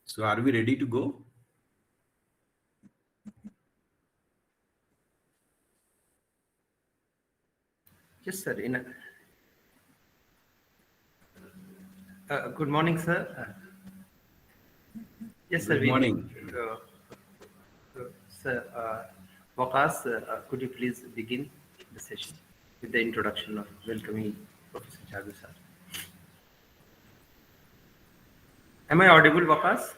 So are we ready to go? Yes, sir. Good morning, sir. Yes, sir. Good morning. Sir, Waqas, could you please begin the session with the introduction of welcoming Professor Jabir sir? Am I audible, Waqas?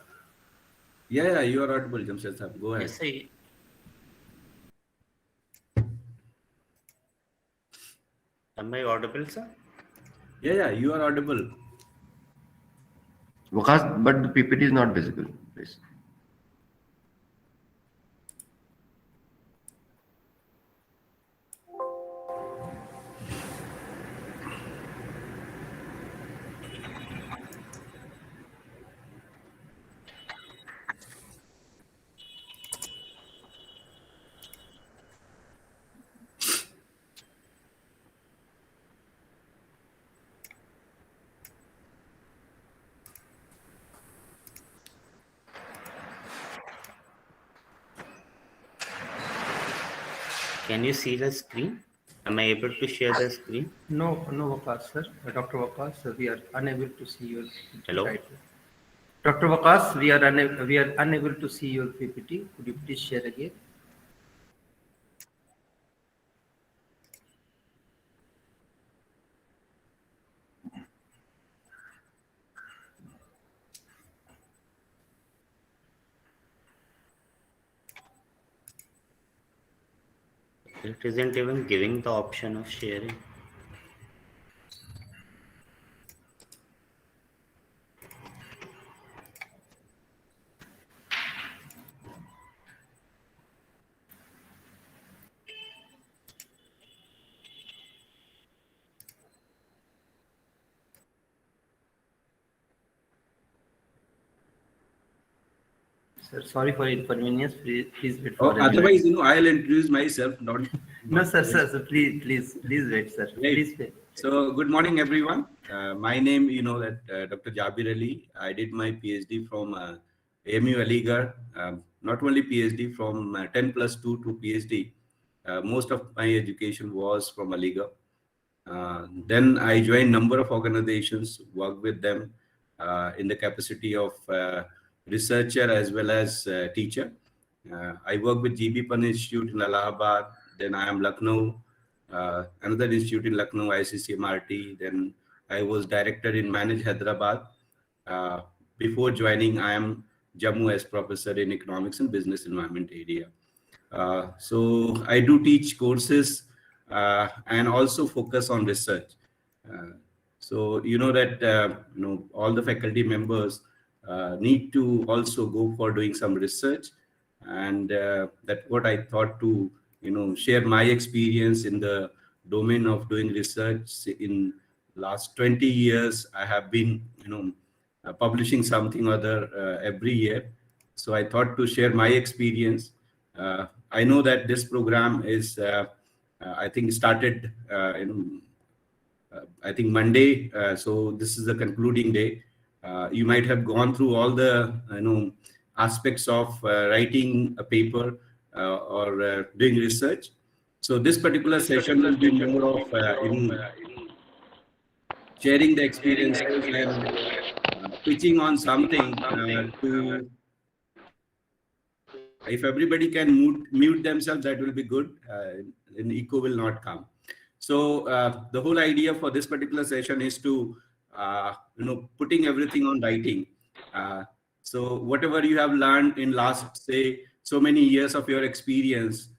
Yeah, you are audible, Jamshed Sahab. Go ahead. Yes, sir. Am I audible, sir? Yeah, you are audible. Waqas, but the PPT is not visible, please. Can you see the screen? Am I able to share the screen? No, Waqas, sir. Dr. Waqas, we are unable to see your PPT. Hello? Right. Dr. Waqas, we are unable to see your PPT. Could you please share again? It isn't even giving the option of sharing. Sir, sorry for inconvenience. Please wait for a Otherwise, minute. I'll introduce myself. No, sir. Please wait, sir. Right. Please wait. So good morning, everyone. My name, Dr. Jabir Ali. I did my PhD from AMU Aligarh. Not only PhD, from 10+2 to PhD. Most of my education was from Aligarh. Then I joined number of organizations, worked with them in the capacity of researcher as well as teacher. I work with GB Pan Institute in Allahabad. Then I am Lucknow, another institute in Lucknow, ICCMRT. Then I was director in Manage Hyderabad. Before joining, I am Jammu as professor in economics and business environment area. So I do teach courses and also focus on research. So you know that all the faculty members need to also go for doing some research, and that's what I thought to share my experience in the domain of doing research. In last 20 years, I have been publishing something or other every year. So I thought to share my experience. I know that this program is, I think, started I think Monday. So this is the concluding day. You might have gone through all the aspects of writing a paper or doing research. So this particular session will be more of sharing the experiences and pitching on something to. If everybody can mute themselves, that will be good. An echo will not come. So the whole idea for this particular session is to, putting everything on writing. So whatever you have learned in last, say, so many years of your experience,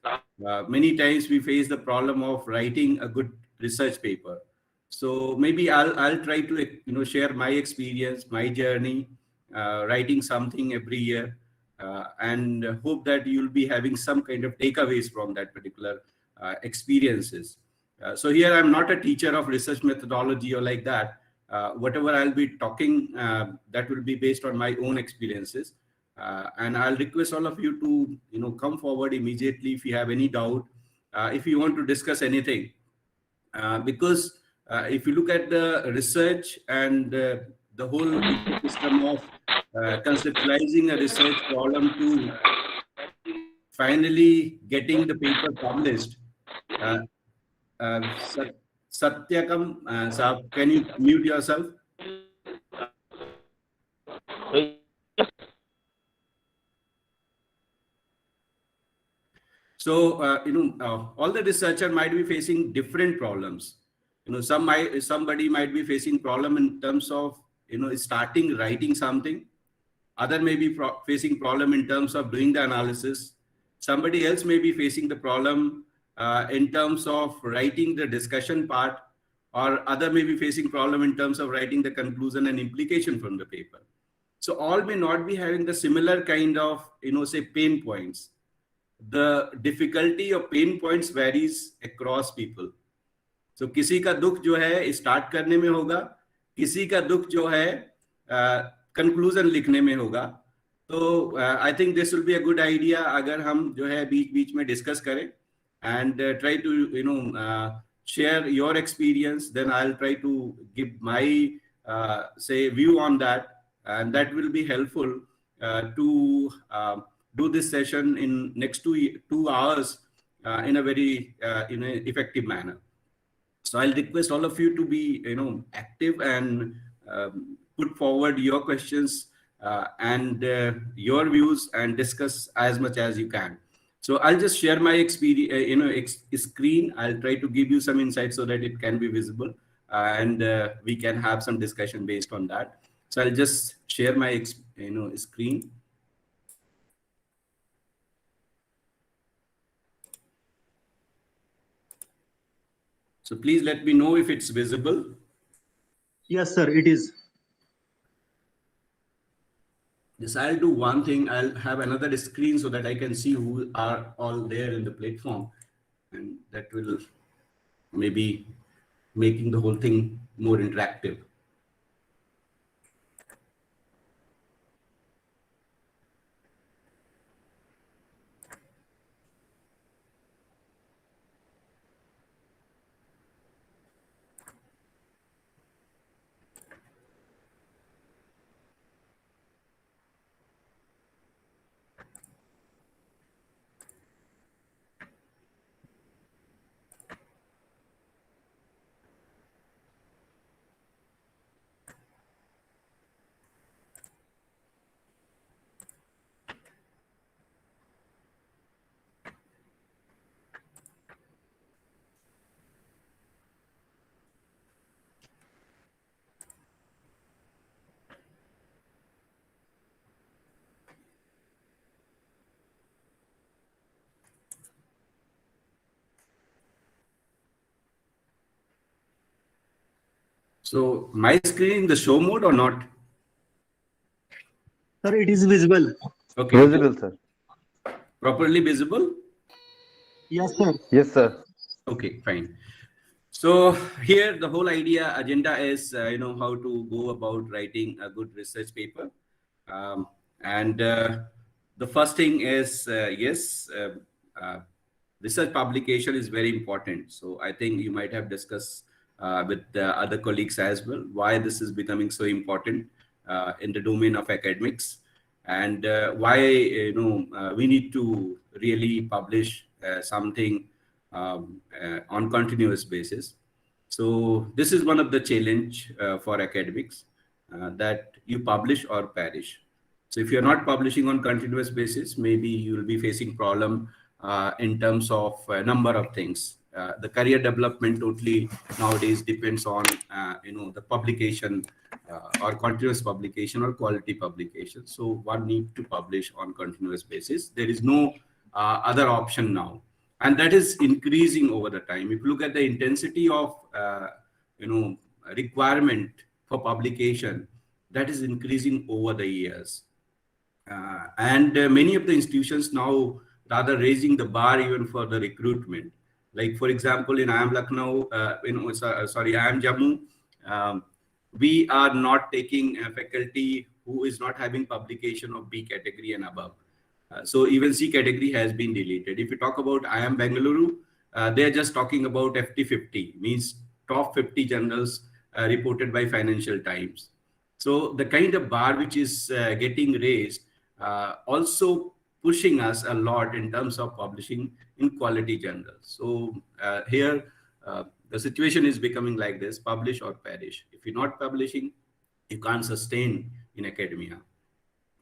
many times we face the problem of writing a good research paper. So maybe I'll try to share my experience, my journey, writing something every year. And hope that you'll be having some kind of takeaways from that particular experiences. So here I'm not a teacher of research methodology or like that. Whatever I'll be talking, that will be based on my own experiences. And I'll request all of you to come forward immediately if you have any doubt, if you want to discuss anything. Because if you look at the research and the whole ecosystem of conceptualizing a research problem to finally getting the paper published. Uh, Satyakam, Saab, can you mute yourself? So, all the researcher might be facing different problems. Somebody might be facing problem in terms of, starting writing something. Other may be facing problem in terms of doing the analysis. Somebody else may be facing the problem in terms of writing the discussion part, or other may be facing problem in terms of writing the conclusion and implication from the paper. So all may not be having the similar kind of, say pain points. The difficulty of pain points varies across people. So किसी का दुख जो है start करने में होगा, किसी का दुख जो है कंक्लूजन लिखने में होगा. तो I think this will be a good idea अगर हम जो है बीच बीच में डिस्कस करें and try to share your experience. Then I'll try to give my say view on that, and that will be helpful to do this session in next 2 hours in a very effective manner. So I'll request all of you to be active and put forward your questions and your views and discuss as much as you can. So I'll just share my experience, screen. I'll try to give you some insight so that it can be visible, and we can have some discussion based on that. So I'll just share my screen. So please let me know if it's visible. Yes, sir, it is. Yes, I'll do one thing. I'll have another screen so that I can see who are all there in the platform, and that will maybe making the whole thing more interactive. So my screen, the show mode or not? Sir, it is visible. Okay. Visible, sir. Properly visible? Yes, sir. Yes, sir. Okay, fine. So here the whole agenda is, how to go about writing a good research paper. And the first thing is, research publication is very important. So I think you might have discussed with other colleagues as well, why this is becoming so important in the domain of academics, and why we need to really publish something on continuous basis. So this is one of the challenge for academics, that you publish or perish. So if you're not publishing on continuous basis, maybe you will be facing problem in terms of a number of things. The career development totally nowadays depends on the publication or continuous publication or quality publication. So one need to publish on continuous basis. There is no other option now, and that is increasing over the time. If you look at the intensity of requirement for publication, that is increasing over the years, and many of the institutions now rather raising the bar even for the recruitment. Like for example, in IIM Lucknow, IIM Jammu, we are not taking a faculty who is not having publication of B category and above. So even C category has been deleted. If you talk about IIM Bengaluru, they are just talking about FT50, means top 50 journals reported by Financial Times. So the kind of bar which is getting raised also pushing us a lot in terms of publishing in quality journals. So here the situation is becoming like this: publish or perish. If you're not publishing, you can't sustain in academia.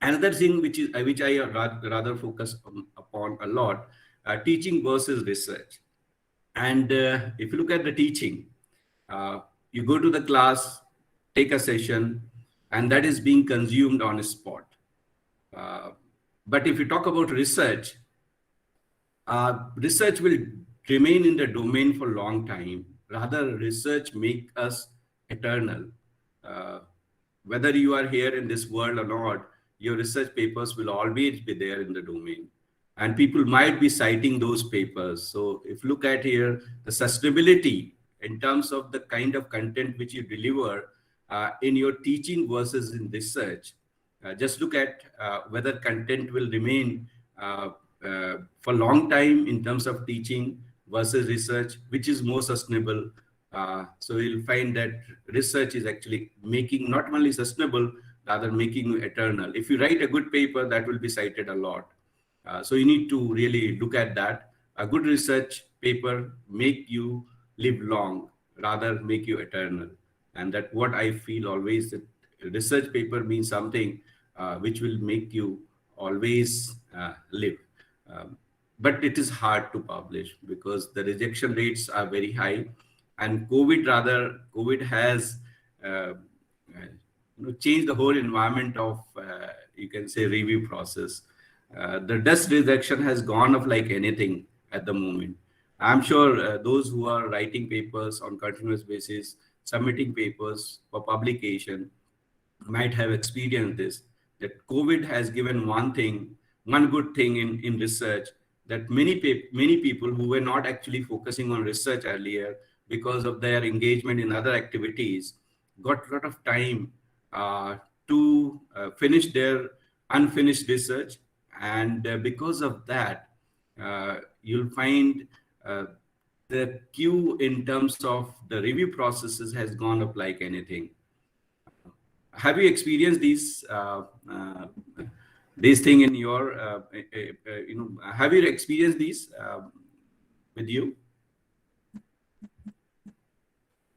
Another thing which I rather focus upon a lot, teaching versus research. And if you look at the teaching, uh, you go to the class, take a session, and that is being consumed on a spot. Uh, but if you talk about research, research will remain in the domain for a long time. Rather, research make us eternal. Uh, Whether you are here in this world or not, your research papers will always be there in the domain. And people might be citing those papers. So if you look at here, the sustainability in terms of the kind of content which you deliver in your teaching versus in research, just look at whether content will remain for a long time in terms of teaching versus research, which is more sustainable. So you'll find that research is actually making not only sustainable, rather making you eternal. If you write a good paper, that will be cited a lot. So you need to really look at that. A good research paper make you live long, rather make you eternal. And that what I feel always, that research paper means something which will make you always live. But it is hard to publish because the rejection rates are very high, and COVID has changed the whole environment of you can say review process. The dust rejection has gone up like anything at the moment. I'm sure those who are writing papers on continuous basis, submitting papers for publication, might have experienced this, that COVID has given one good thing in research, that many people who were not actually focusing on research earlier because of their engagement in other activities got a lot of time to finish their unfinished research. And because of that, you'll find the queue in terms of the review processes has gone up like anything. Have you experienced these thing in your have you experienced these with you?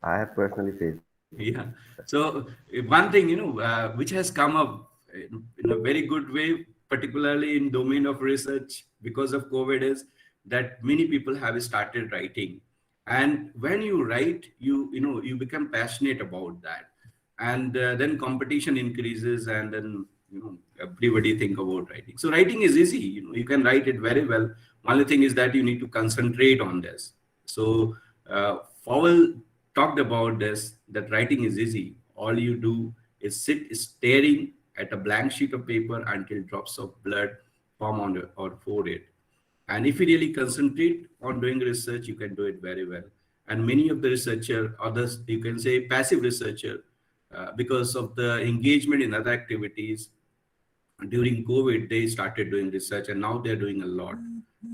I have personally faced. Yeah. So one thing which has come up in a very good way, particularly in domain of research because of COVID, is that many people have started writing. And when you write, you become passionate about that, and then competition increases, and then everybody think about writing. So writing is easy. You can write it very well. Only thing is that you need to concentrate on this. So Powell talked about this, that writing is easy. All you do is sit staring at a blank sheet of paper until drops of blood form on or forehead. And if you really concentrate on doing research, you can do it very well. And many of the researcher, others, you can say passive researcher, because of the engagement in other activities during COVID, they started doing research, and now they're doing a lot.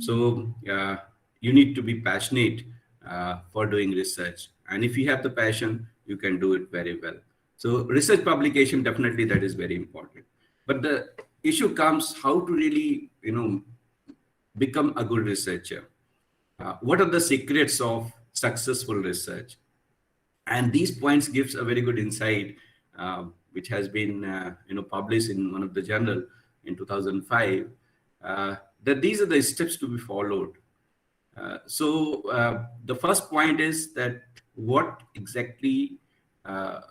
So you need to be passionate for doing research. And if you have the passion, you can do it very well. So research publication, definitely that is very important. But the issue comes how to really, become a good researcher. What are the secrets of successful research? And these points gives a very good insight, which has been, published in one of the journal in 2005, that these are the steps to be followed. So the first point is that what exactly what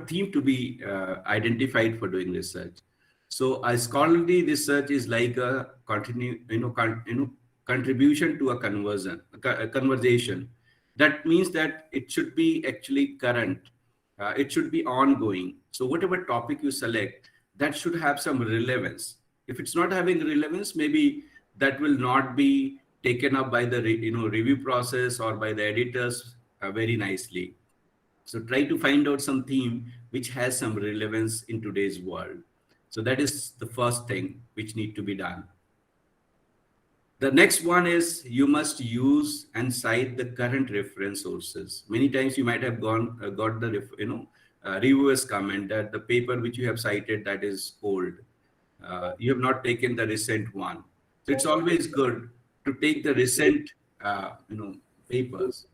theme to be identified for doing research. So a scholarly research is like a contribution to a conversation. That means that it should be actually current. It should be ongoing. So whatever topic you select, that should have some relevance. If it's not having relevance, maybe that will not be taken up by the review process or by the editors very nicely. So try to find out some theme which has some relevance in today's world. So that is the first thing which need to be done. The next one is you must use and cite the current reference sources. Many times you might have got the reviewers comment that the paper which you have cited, that is old. You have not taken the recent one. So it's always good to take the recent, papers.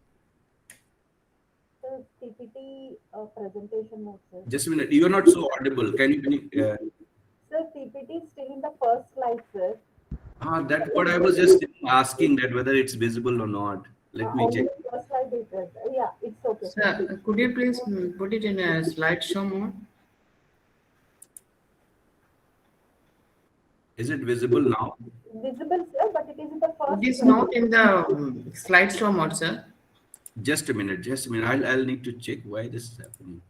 Sir, PPT presentation mode, sir. Just a minute. You are not so audible. Can you Sir, PPT is still in the first slide, sir. that's what I was just asking, that whether it's visible or not. Let me Only check. the first slide is there. Yeah, it's okay. Sir, could you please put it in a slideshow mode? Is it visible now? Visible, sir, but it is in the first It is slide. not in the slideshow mode, sir. Just a minute. Just a minute. I'll need to check why this is happening.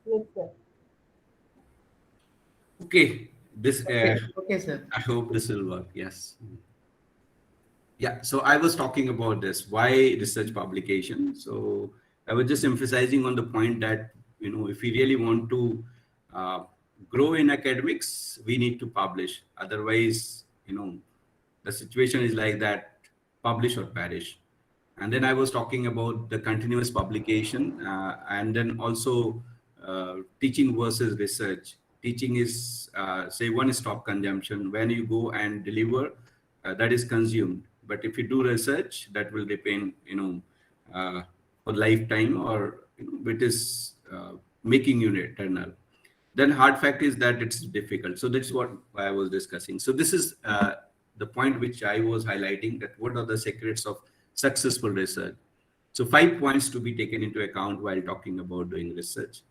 Yes, sir. Okay. This. Okay, sir. I hope this will work. Yes. Yeah. So I was talking about this. Why research publication? So I was just emphasizing on the point that if we really want to grow in academics, we need to publish. Otherwise, the situation is like that: publish or perish. And then I was talking about the continuous publication, and then also teaching versus research. Teaching is, say, one-stop consumption. When you go and deliver, that is consumed. But if you do research, that will depend, for lifetime, or it is making you eternal. Then hard fact is that it's difficult. So that's what I was discussing. So this is the point which I was highlighting, that what are the secrets of successful research. So 5 points to be taken into account while talking about doing research.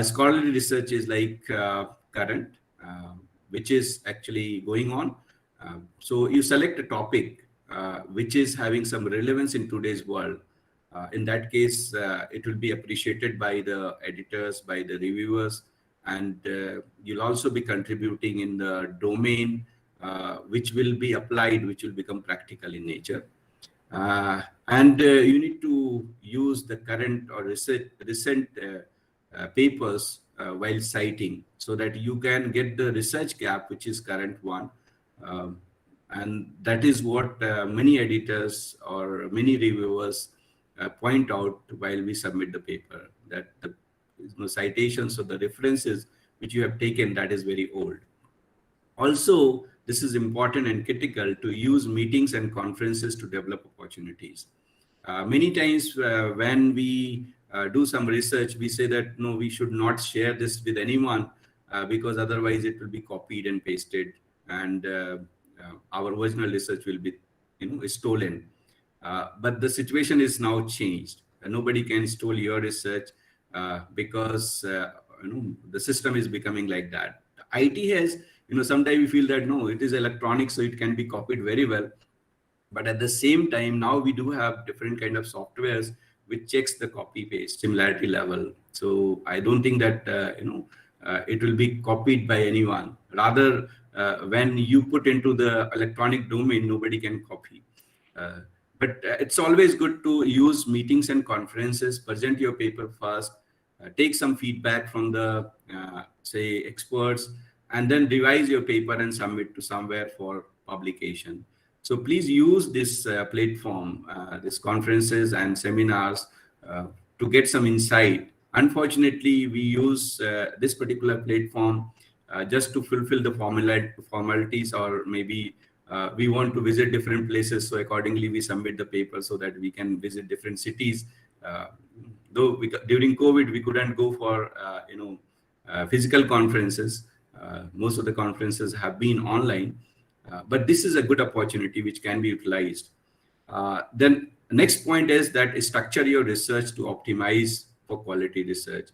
Scholarly research is like current, which is actually going on. So you select a topic which is having some relevance in today's world. In that case, it will be appreciated by the editors, by the reviewers, and you'll also be contributing in the domain which will be applied, which will become practical in nature. And you need to use the current or recent papers while citing, so that you can get the research gap, which is current one. And that is what many editors or many reviewers point out while we submit the paper, that the citations or the references which you have taken, that is very old. Also, this is important and critical to use meetings and conferences to develop opportunities. Many times when we do some research, we say that no, we should not share this with anyone because otherwise it will be copied and pasted, and our original research will be stolen. But the situation is now changed. Nobody can steal your research because the system is becoming like that. IT has, sometimes we feel that no, it is electronic, so it can be copied very well. But at the same time, now we do have different kind of softwares which checks the copy paste similarity level. So I don't think that it will be copied by anyone. Rather, when you put into the electronic domain, nobody can copy. But it's always good to use meetings and conferences, present your paper first, take some feedback from the say experts, and then revise your paper and submit to somewhere for publication. So please use this platform, these conferences and seminars to get some insight. Unfortunately, we use this particular platform just to fulfill the formalities, or maybe we want to visit different places. So accordingly, we submit the paper so that we can visit different cities. Though during COVID, we couldn't go for physical conferences. Most of the conferences have been online. But this is a good opportunity which can be utilized. Then next point is that structure your research to optimize for quality research.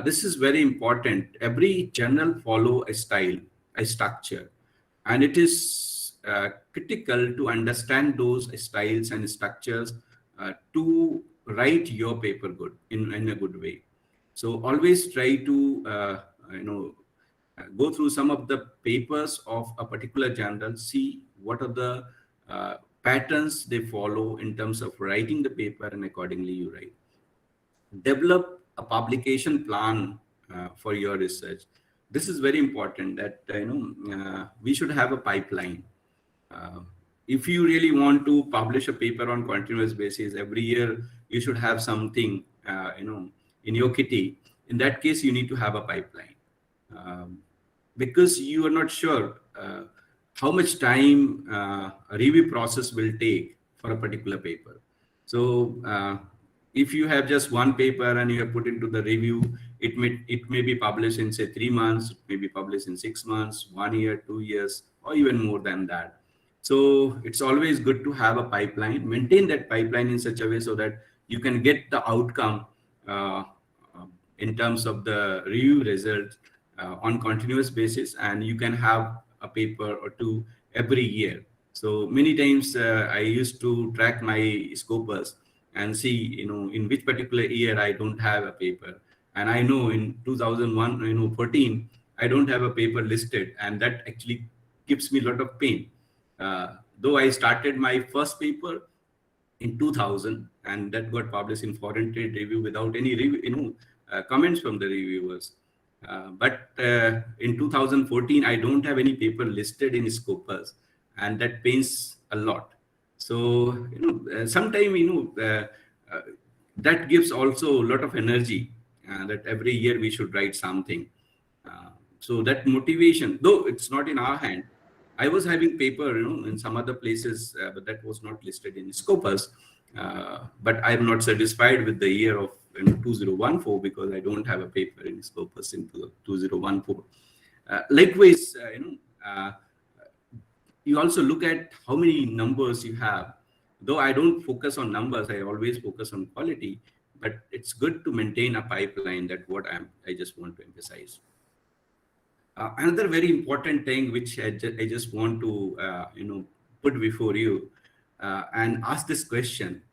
This is very important. Every journal follow a style, a structure, and it is critical to understand those styles and structures to write your paper good in a good way. So always try to go through some of the papers of a particular journal, see what are the patterns they follow in terms of writing the paper, and accordingly you write. Develop a publication plan for your research. This is very important that we should have a pipeline. If you really want to publish a paper on continuous basis every year, you should have something in your kitty. In that case, you need to have a pipeline, because you are not sure how much time a review process will take for a particular paper. So if you have just one paper and you have put into the review, it may be published in, say, 3 months, it may be published in 6 months, 1 year, 2 years, or even more than that. So it's always good to have a pipeline, maintain that pipeline in such a way so that you can get the outcome in terms of the review results on continuous basis, and you can have a paper or two every year. So many times I used to track my scopus and see, in which particular year I don't have a paper. And I know in 2014, I don't have a paper listed, and that actually gives me a lot of pain. Though I started my first paper in 2000, and that got published in Foreign Trade Review without any comments from the reviewers. But in 2014, I don't have any paper listed in Scopus, and that pains a lot. So, sometimes, that gives also a lot of energy that every year we should write something. So that motivation, though it's not in our hand, I was having paper, in some other places, but that was not listed in Scopus. But I'm not satisfied with the year of 2014 because I don't have a paper in Scopus in 2014. Likewise, you also look at how many numbers you have. Though I don't focus on numbers, I always focus on quality. But it's good to maintain a pipeline. That's what I just want to emphasize. Another very important thing which I just want to put before you and ask this question: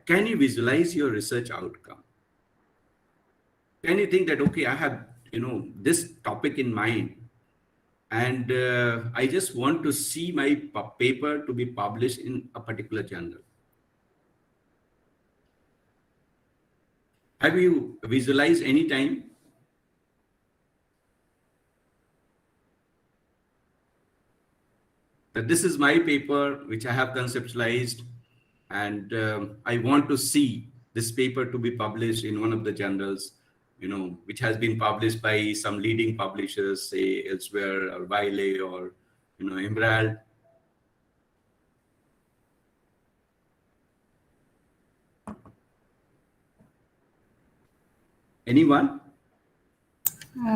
can you visualize your research outcome? Can you think that, okay, I have this topic in mind, and I just want to see my paper to be published in a particular journal? Have you visualized any time? That this is my paper which I have conceptualized, and I want to see this paper to be published in one of the journals, which has been published by some leading publishers, say Elsewhere or Wiley or Emerald. Anyone?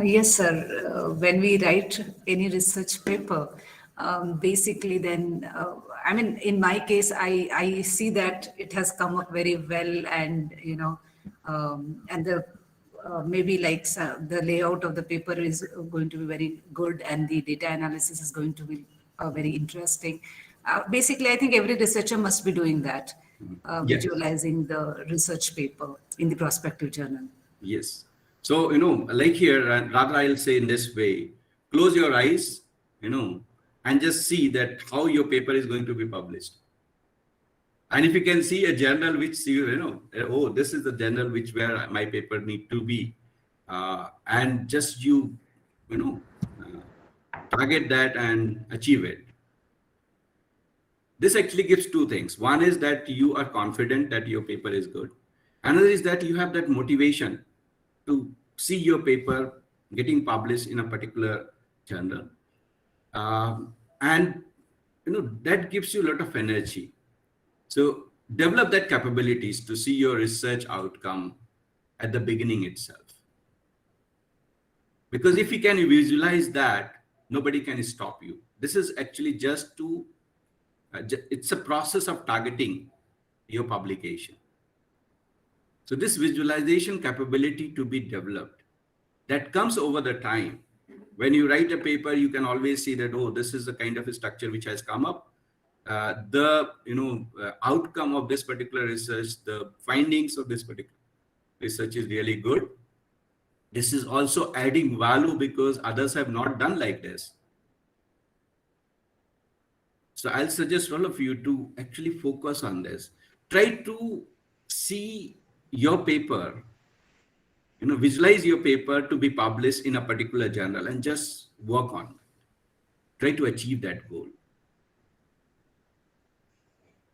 Yes, sir. When we write any research paper, basically then, in my case, I see that it has come up very well, and, and the maybe like the layout of the paper is going to be very good, and the data analysis is going to be very interesting. Basically, I think every researcher must be doing that, Yes. visualizing the research paper in the prospective journal. Yes. So, like here, rather I'll say in this way: close your eyes, and just see that how your paper is going to be published. And if you can see a journal which oh, this is the journal where my paper need to be, and just target that and achieve it. This actually gives two things. One is that you are confident that your paper is good. Another is that you have that motivation to see your paper getting published in a particular journal. And that gives you a lot of energy. So develop that capabilities to see your research outcome at the beginning itself. Because if you can visualize that, nobody can stop you. This is actually just to, it's a process of targeting your publication. So this visualization capability to be developed, that comes over the time. when you write a paper, you can always see that, oh, this is the kind of a structure which has come up. The outcome of this particular research, the findings of this particular research is really good. This is also adding value because others have not done like this. So I'll suggest all of you to actually focus on this. Try to see your paper, visualize your paper to be published in a particular journal and just work on it. Try to achieve that goal.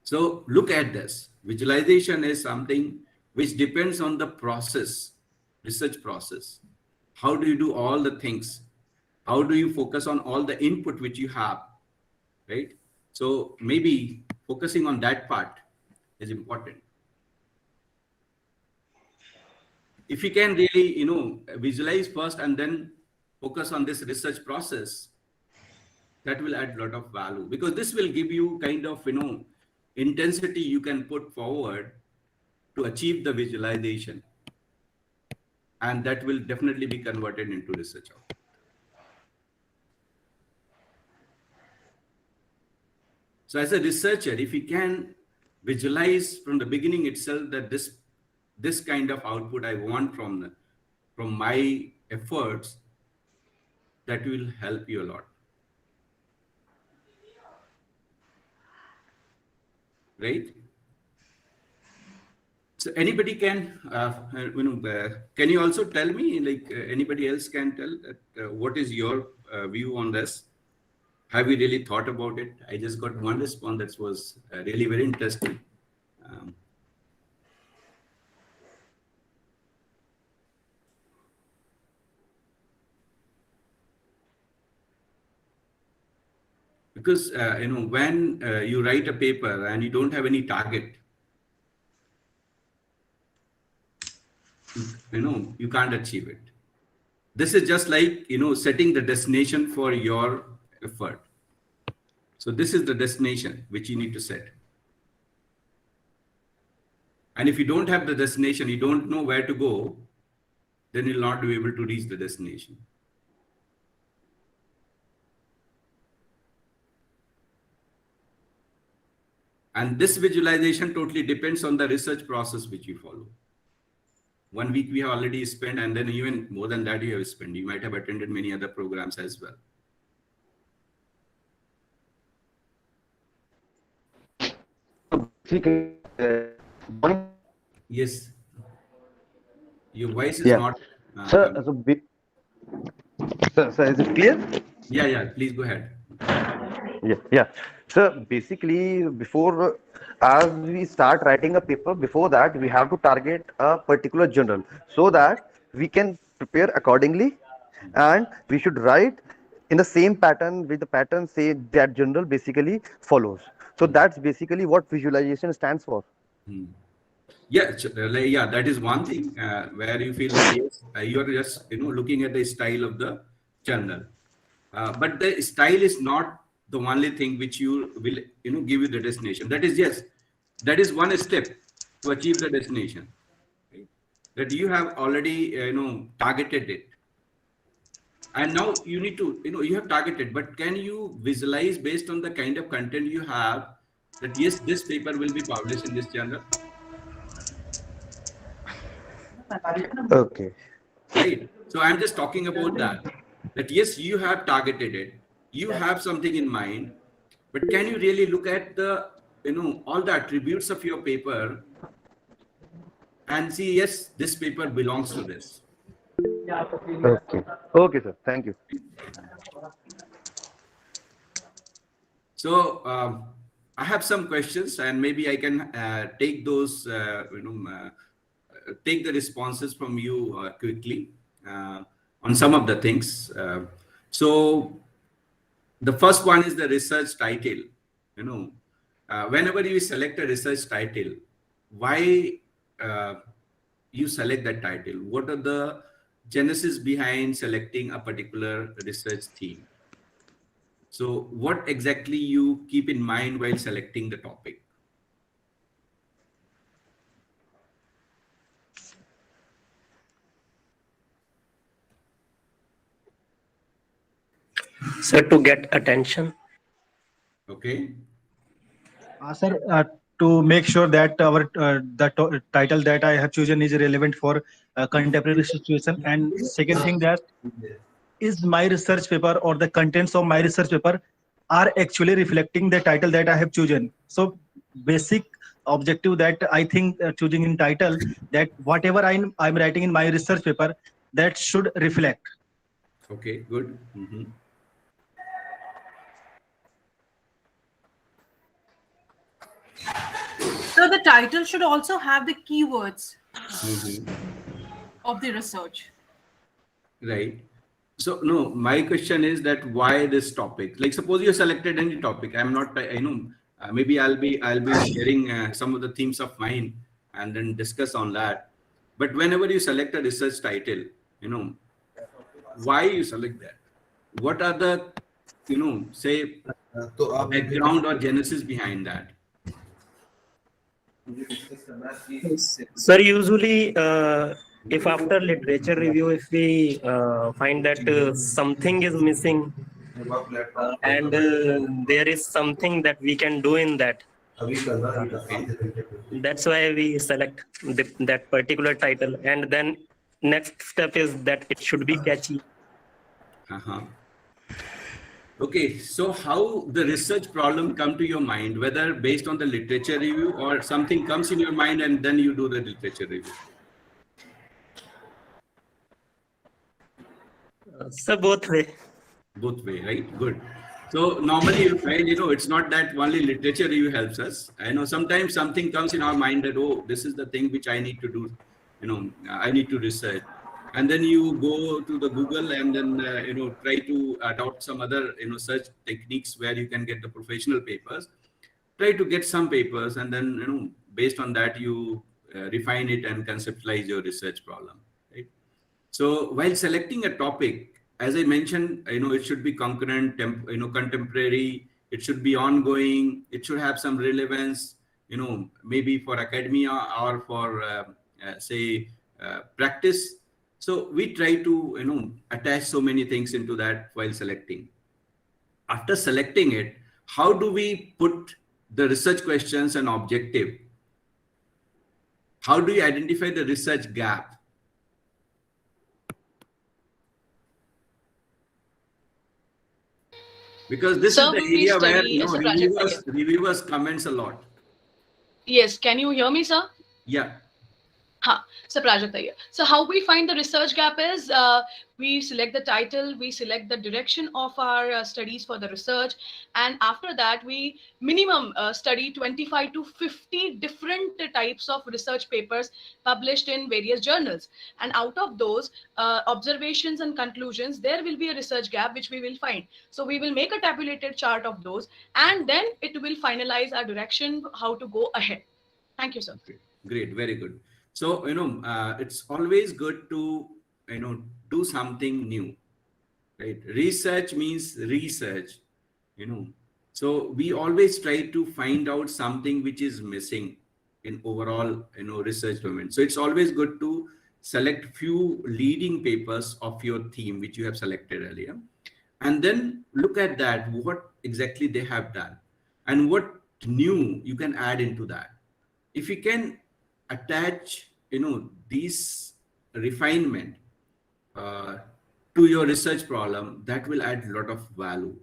So look at this. Visualization is something which depends on the process, research process. How do you do all the things? How do you focus on all the input which you have, right? So maybe focusing on that part is important. If you can really, visualize first and then focus on this research process, that will add a lot of value, because this will give you kind of, intensity you can put forward to achieve the visualization. And that will definitely be converted into research output. So as a researcher, if you can visualize from the beginning itself that this kind of output I want from my efforts, that will help you a lot. Right? So anybody can, can you also tell me, like anybody else can tell that, what is your view on this? Have you really thought about it? I just got one response that was really very interesting. Because, when you write a paper and you don't have any target, you can't achieve it. This is just like, setting the destination for your effort. So this is the destination which you need to set. And if you don't have the destination, you don't know where to go, then you'll not be able to reach the destination. And this visualization totally depends on the research process which you follow. 1 week we have already spent, and then even more than that you have spent. You might have attended many other programs as well. Yes. Your voice is not... Sir, so is it clear? Yeah, please go ahead. Yeah. So basically, before, as we start writing a paper, before that, we have to target a particular journal so that we can prepare accordingly, and we should write in the same pattern with the pattern say that journal basically follows. So that's basically what visualization stands for. Yeah, that is one thing where you feel that yes, you are just looking at the style of the journal, but the style is not the only thing which you will give you the destination. That is, yes, that is one step to achieve the destination, right? That you have already targeted it, and now you need to you have targeted, but can you visualize based on the kind of content you have that yes, this paper will be published in this journal? Okay. Right. So I'm just talking about that yes, you have targeted it, you have something in mind, but can you really look at the, all the attributes of your paper and see, yes, this paper belongs to this. Okay, sir. Thank you. So I have some questions, and maybe I can take those, take the responses from you quickly on some of the things. So the first one is the research title. Whenever you select a research title, why you select that title? What are the genesis behind selecting a particular research theme? So what exactly you keep in mind while selecting the topic? Sir, to get attention. Okay. Sir, to make sure that the title that I have chosen is relevant for contemporary situation. And second thing, that is my research paper or the contents of my research paper are actually reflecting the title that I have chosen. So basic objective that I think choosing in title, that whatever I'm writing in my research paper, that should reflect. Okay, good. Mm-hmm. So the title should also have the keywords of the research. Right. So no, my question is that why this topic? Like suppose you selected any topic. I'm not, maybe I'll be sharing some of the themes of mine and then discuss on that. But whenever you select a research title, why you select that? What are the, say, background or genesis behind that? Sir, usually, if after literature review, if we find that something is missing and there is something that we can do in that, that's why we select that particular title. And then next step is that it should be catchy. Okay, so how the research problem come to your mind, whether based on the literature review or something comes in your mind and then you do the literature review? So both way. Both way, right? Good. So normally you find, it's not that only literature review helps us. I know sometimes something comes in our mind that, oh, this is the thing which I need to do, I need to research. And then you go to the Google and then, try to adopt some other, search techniques where you can get the professional papers. Try to get some papers and then, based on that, you refine it and conceptualize your research problem, right? So while selecting a topic, as I mentioned, it should be concurrent, contemporary, it should be ongoing, it should have some relevance, maybe for academia or for, say, practice. So we try to, attach so many things into that while selecting. After selecting it, how do we put the research questions and objective? How do you identify the research gap? Because this is the area where reviewers comments a lot. Yes, can you hear me, sir? Yeah. So Prajakta here. So how we find the research gap is we select the title, we select the direction of our studies for the research, and after that we minimum study 25 to 50 different types of research papers published in various journals. And out of those observations and conclusions, there will be a research gap which we will find. So we will make a tabulated chart of those, and then it will finalize our direction how to go ahead. Thank you, sir. Great, very good. So, it's always good to, do something new, right? Research means research, So we always try to find out something which is missing in overall, research domain. So it's always good to select few leading papers of your theme, which you have selected earlier. And then look at that, what exactly they have done and what new you can add into that. If you can attach, these refinement to your research problem, that will add a lot of value.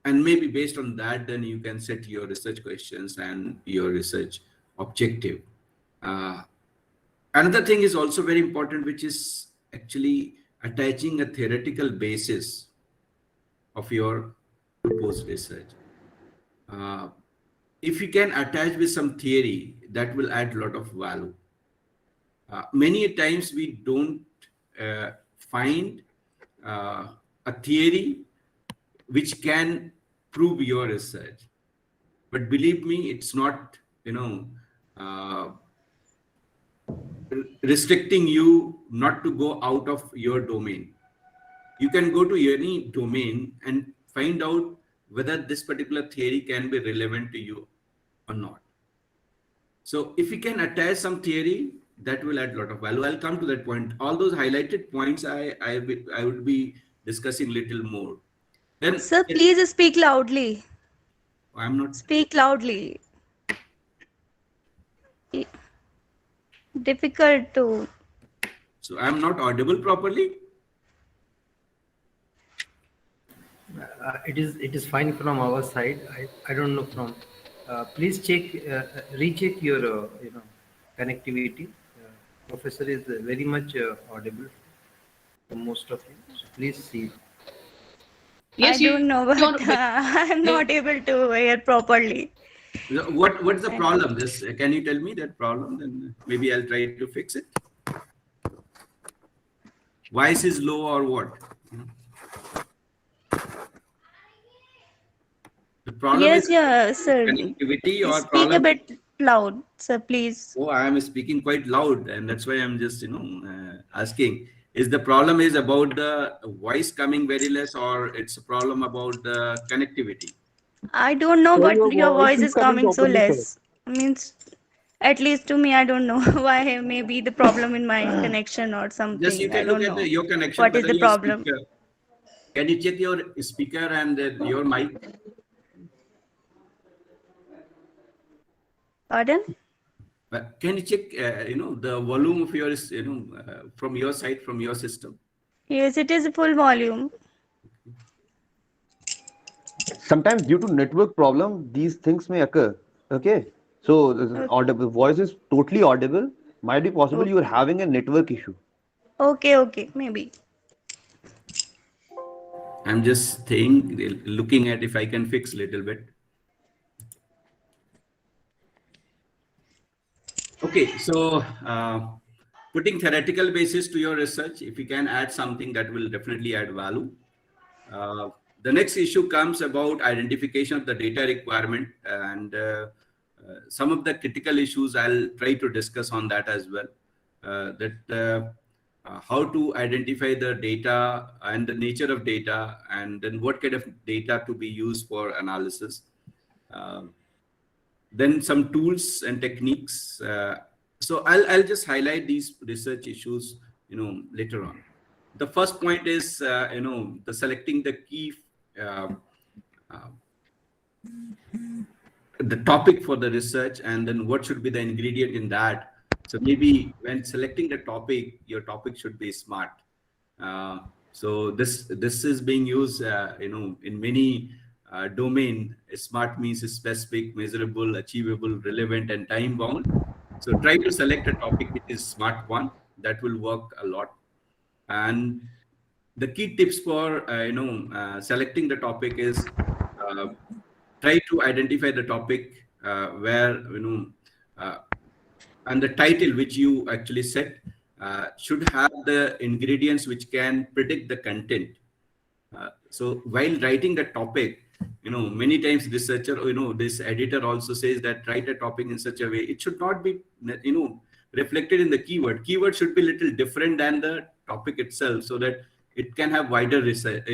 And maybe based on that, then you can set your research questions and your research objective. Another thing is also very important, which is actually attaching a theoretical basis of your proposed research. If you can attach with some theory, that will add a lot of value. Many times we don't find a theory which can prove your research. But believe me, it's not, restricting you not to go out of your domain. You can go to any domain and find out whether this particular theory can be relevant to you or not. So if you can attach some theory, that will add a lot of value. I'll come to that point. All those highlighted points I would be discussing little more. Then Sir, please speak loudly. I'm not. Speak loudly. Difficult to. So I'm not audible properly. It is fine from our side. I don't know from. Please check recheck your connectivity. Professor is very much audible for most of you. So please see. Yes, I you don't know, but don't. I'm not able to hear properly. What's the problem? This can you tell me that problem? Then maybe I'll try to fix it. Voice is low or what? The problem Yes, is yeah, sir. connectivity or Speak problem. a bit loud, sir, please. Oh, I am speaking quite loud, and that's why I'm just asking. Is the problem is about the voice coming very less, or it's a problem about the connectivity? I don't know, So but your your voice voice is is coming coming so properly, sir. less. Means, at least to me, I don't know why. Maybe the problem in my connection or Just you something. I can look don't at know your connection, what is whether the your problem. speaker. Can you check your speaker and your mic? Pardon? Can you check, the volume of your, from your side, from your system? Yes, it is full volume. Sometimes due to network problem, these things may occur. Okay. So the Okay. voice is totally audible. Might be possible you are having a network issue. Okay, maybe. I'm just looking at if I can fix a little bit. Okay, so putting theoretical basis to your research, if you can add something that will definitely add value. The next issue comes about identification of the data requirement, and some of the critical issues I'll try to discuss on that as well. How to identify the data and the nature of data, and then what kind of data to be used for analysis. Then some tools and techniques. So I'll just highlight these research issues, later on. The first point is, the selecting the key, the topic for the research, and then what should be the ingredient in that. So maybe when selecting the topic, your topic should be SMART. So this is being used, in many domain. SMART means specific, measurable, achievable, relevant, and time bound. So try to select a topic which is SMART one. That will work a lot. And the key tips for selecting the topic is, try to identify the topic where and the title which you actually set should have the ingredients which can predict the content. So while writing the topic, many times researcher, this editor also says that write a topic in such a way it should not be reflected in the keyword should be little different than the topic itself, so that it can have wider research,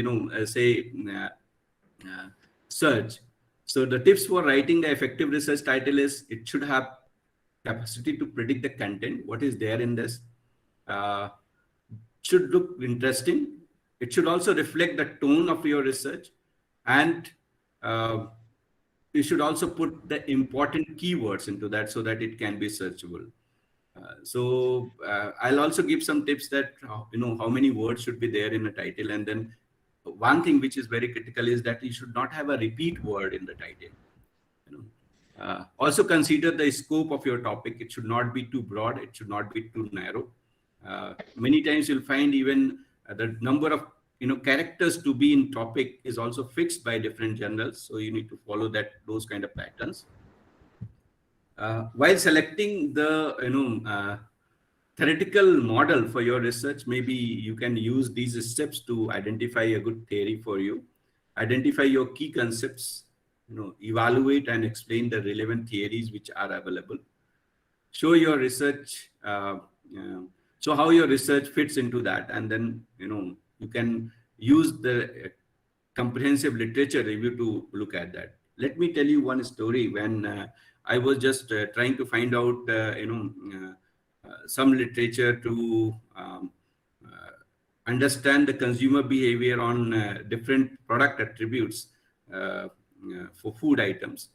search. So the tips for writing the effective research title is it should have capacity to predict the content, what is there in this, should look interesting. It should also reflect the tone of your research, and you should also put the important keywords into that so that it can be searchable. So I'll also give some tips that how many words should be there in a title, and then one thing which is very critical is that you should not have a repeat word in the title. Also consider the scope of your topic. It should not be too broad. It should not be too narrow. Many times you'll find even the number of characters to be in topic is also fixed by different journals. So you need to follow those kind of patterns. While selecting the theoretical model for your research, maybe you can use these steps to identify a good theory for you. Identify your key concepts, evaluate and explain the relevant theories which are available. Show your research, so how your research fits into that, and then you can use the comprehensive literature review to look at that. Let me tell you one story. When I was just trying to find out some literature to understand the consumer behavior on different product attributes for food items.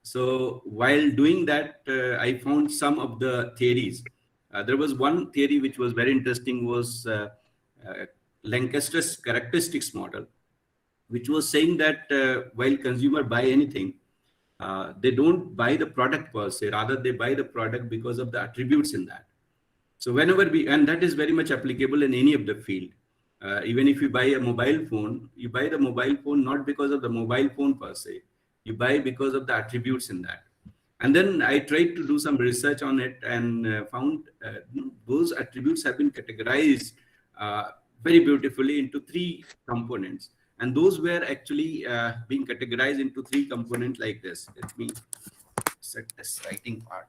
So while doing that, I found some of the theories. There was one theory which was very interesting, was Lancaster's characteristics model, which was saying that while consumer buy anything, they don't buy the product per se, rather they buy the product because of the attributes in that. So whenever and that is very much applicable in any of the field. Even if you buy a mobile phone, you buy the mobile phone not because of the mobile phone per se, you buy because of the attributes in that. And then I tried to do some research on it and found those attributes have been categorized very beautifully into 3 components. And those were actually being categorized into 3 components like this. Let me set this writing part.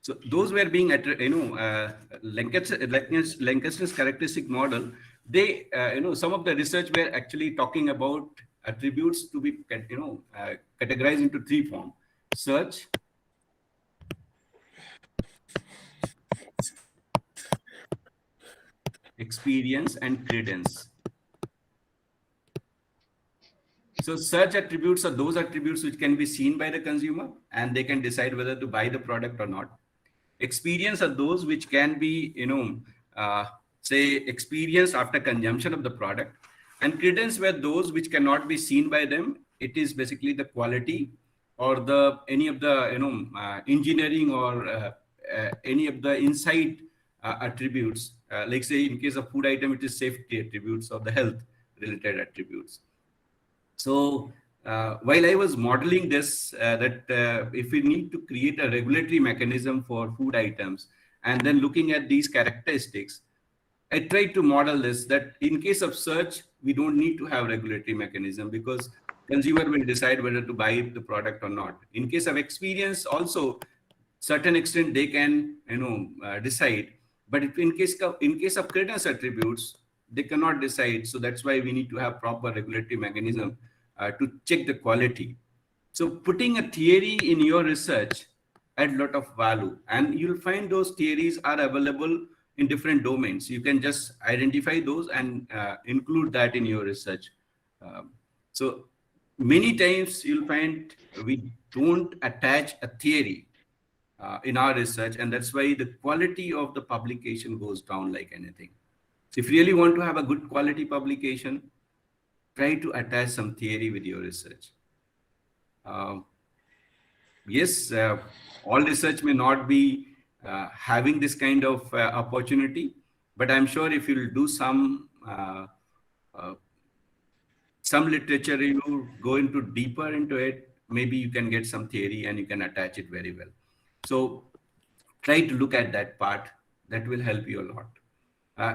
So those were being, Lancaster's characteristic model. They, some of the research were actually talking about attributes to be, categorized into 3 forms: search, experience, and credence. So search attributes are those attributes which can be seen by the consumer and they can decide whether to buy the product or not. Experience are those which can be, say, experienced after consumption of the product. And credence were those which cannot be seen by them. It is basically the quality or any of the engineering or any of the inside attributes. Like say in case of food item, it is safety attributes or the health related attributes. So while I was modeling this, if we need to create a regulatory mechanism for food items and then looking at these characteristics, I tried to model this, that in case of search, we don't need to have regulatory mechanism because consumer will decide whether to buy the product or not. In case of experience also, certain extent they can decide, but if in case of credence attributes, they cannot decide. So that's why we need to have proper regulatory mechanism to check the quality. So putting a theory in your research adds a lot of value, and you'll find those theories are available in different domains. You can just identify those and include that in your research. So many times you'll find we don't attach a theory in our research, and that's why the quality of the publication goes down like anything. So if you really want to have a good quality publication, try to attach some theory with your research. Yes, all research may not be having this kind of opportunity, but I'm sure if you'll do some literature review, go into deeper into it, maybe you can get some theory and you can attach it very well. So try to look at that part. That will help you a lot.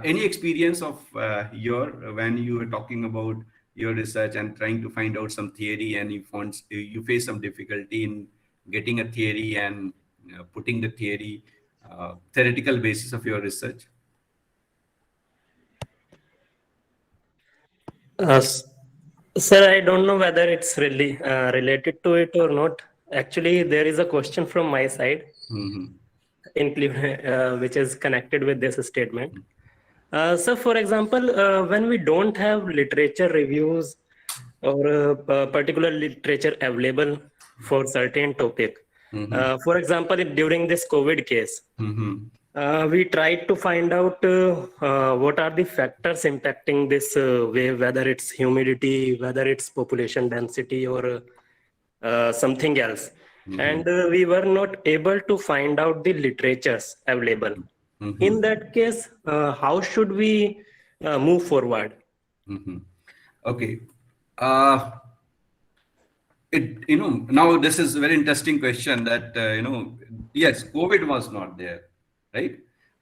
Any experience of when you were talking about your research and trying to find out some theory and you face some difficulty in getting a theory and putting the theory theoretical basis of your research? Sir, I don't know whether it's really related to it or not. Actually, there is a question from my side, which is connected with this statement. So, for example, when we don't have literature reviews or particular literature available for certain topic, for example, during this COVID case, we tried to find out what are the factors impacting this wave, whether it's humidity, whether it's population density, or something else. And we were not able to find out the literatures available. In that case, how should we move forward? Okay. Now this is a very interesting question that, yes, COVID was not there, right?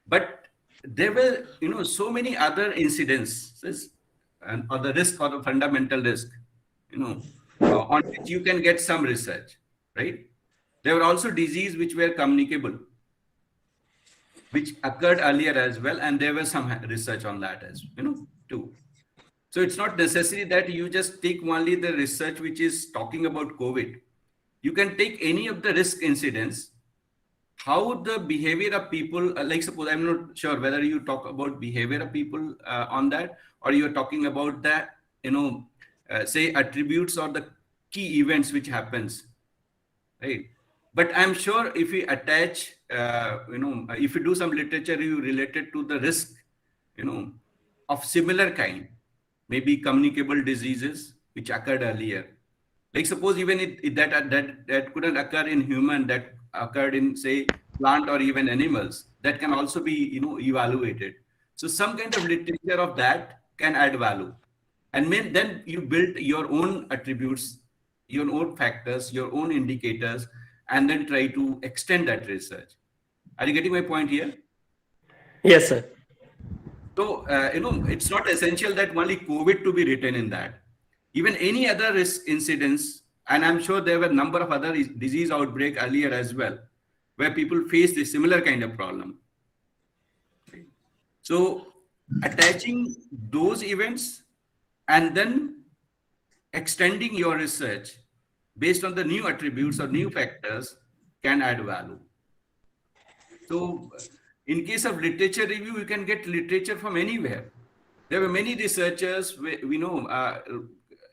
But there were, so many other incidents and other risk or the fundamental risk, on which you can get some research, right? There were also diseases which were communicable, which occurred earlier as well. And there was some research on that as, too. So it's not necessary that you just take only the research which is talking about COVID. you can take any of the risk incidents, how the behavior of people, like suppose, I'm not sure whether you talk about behavior of people on that, or you're talking about the, say attributes or the key events which happens, right? But I'm sure if we attach, if you do some literature review related to the risk, of similar kind, maybe communicable diseases which occurred earlier. Like suppose even that couldn't occur in human, that occurred in say plant or even animals, that can also be evaluated. So some kind of literature of that can add value, and then you build your own attributes, your own factors, your own indicators, and then try to extend that research. Are you getting my point here? Yes, sir. So, it's not essential that only COVID to be written in that. Even any other risk incidents, and I'm sure there were a number of other disease outbreak earlier as well, where people faced a similar kind of problem. So, attaching those events and then extending your research based on the new attributes or new factors can add value. So, in case of literature review, you can get literature from anywhere. There were many researchers, we know,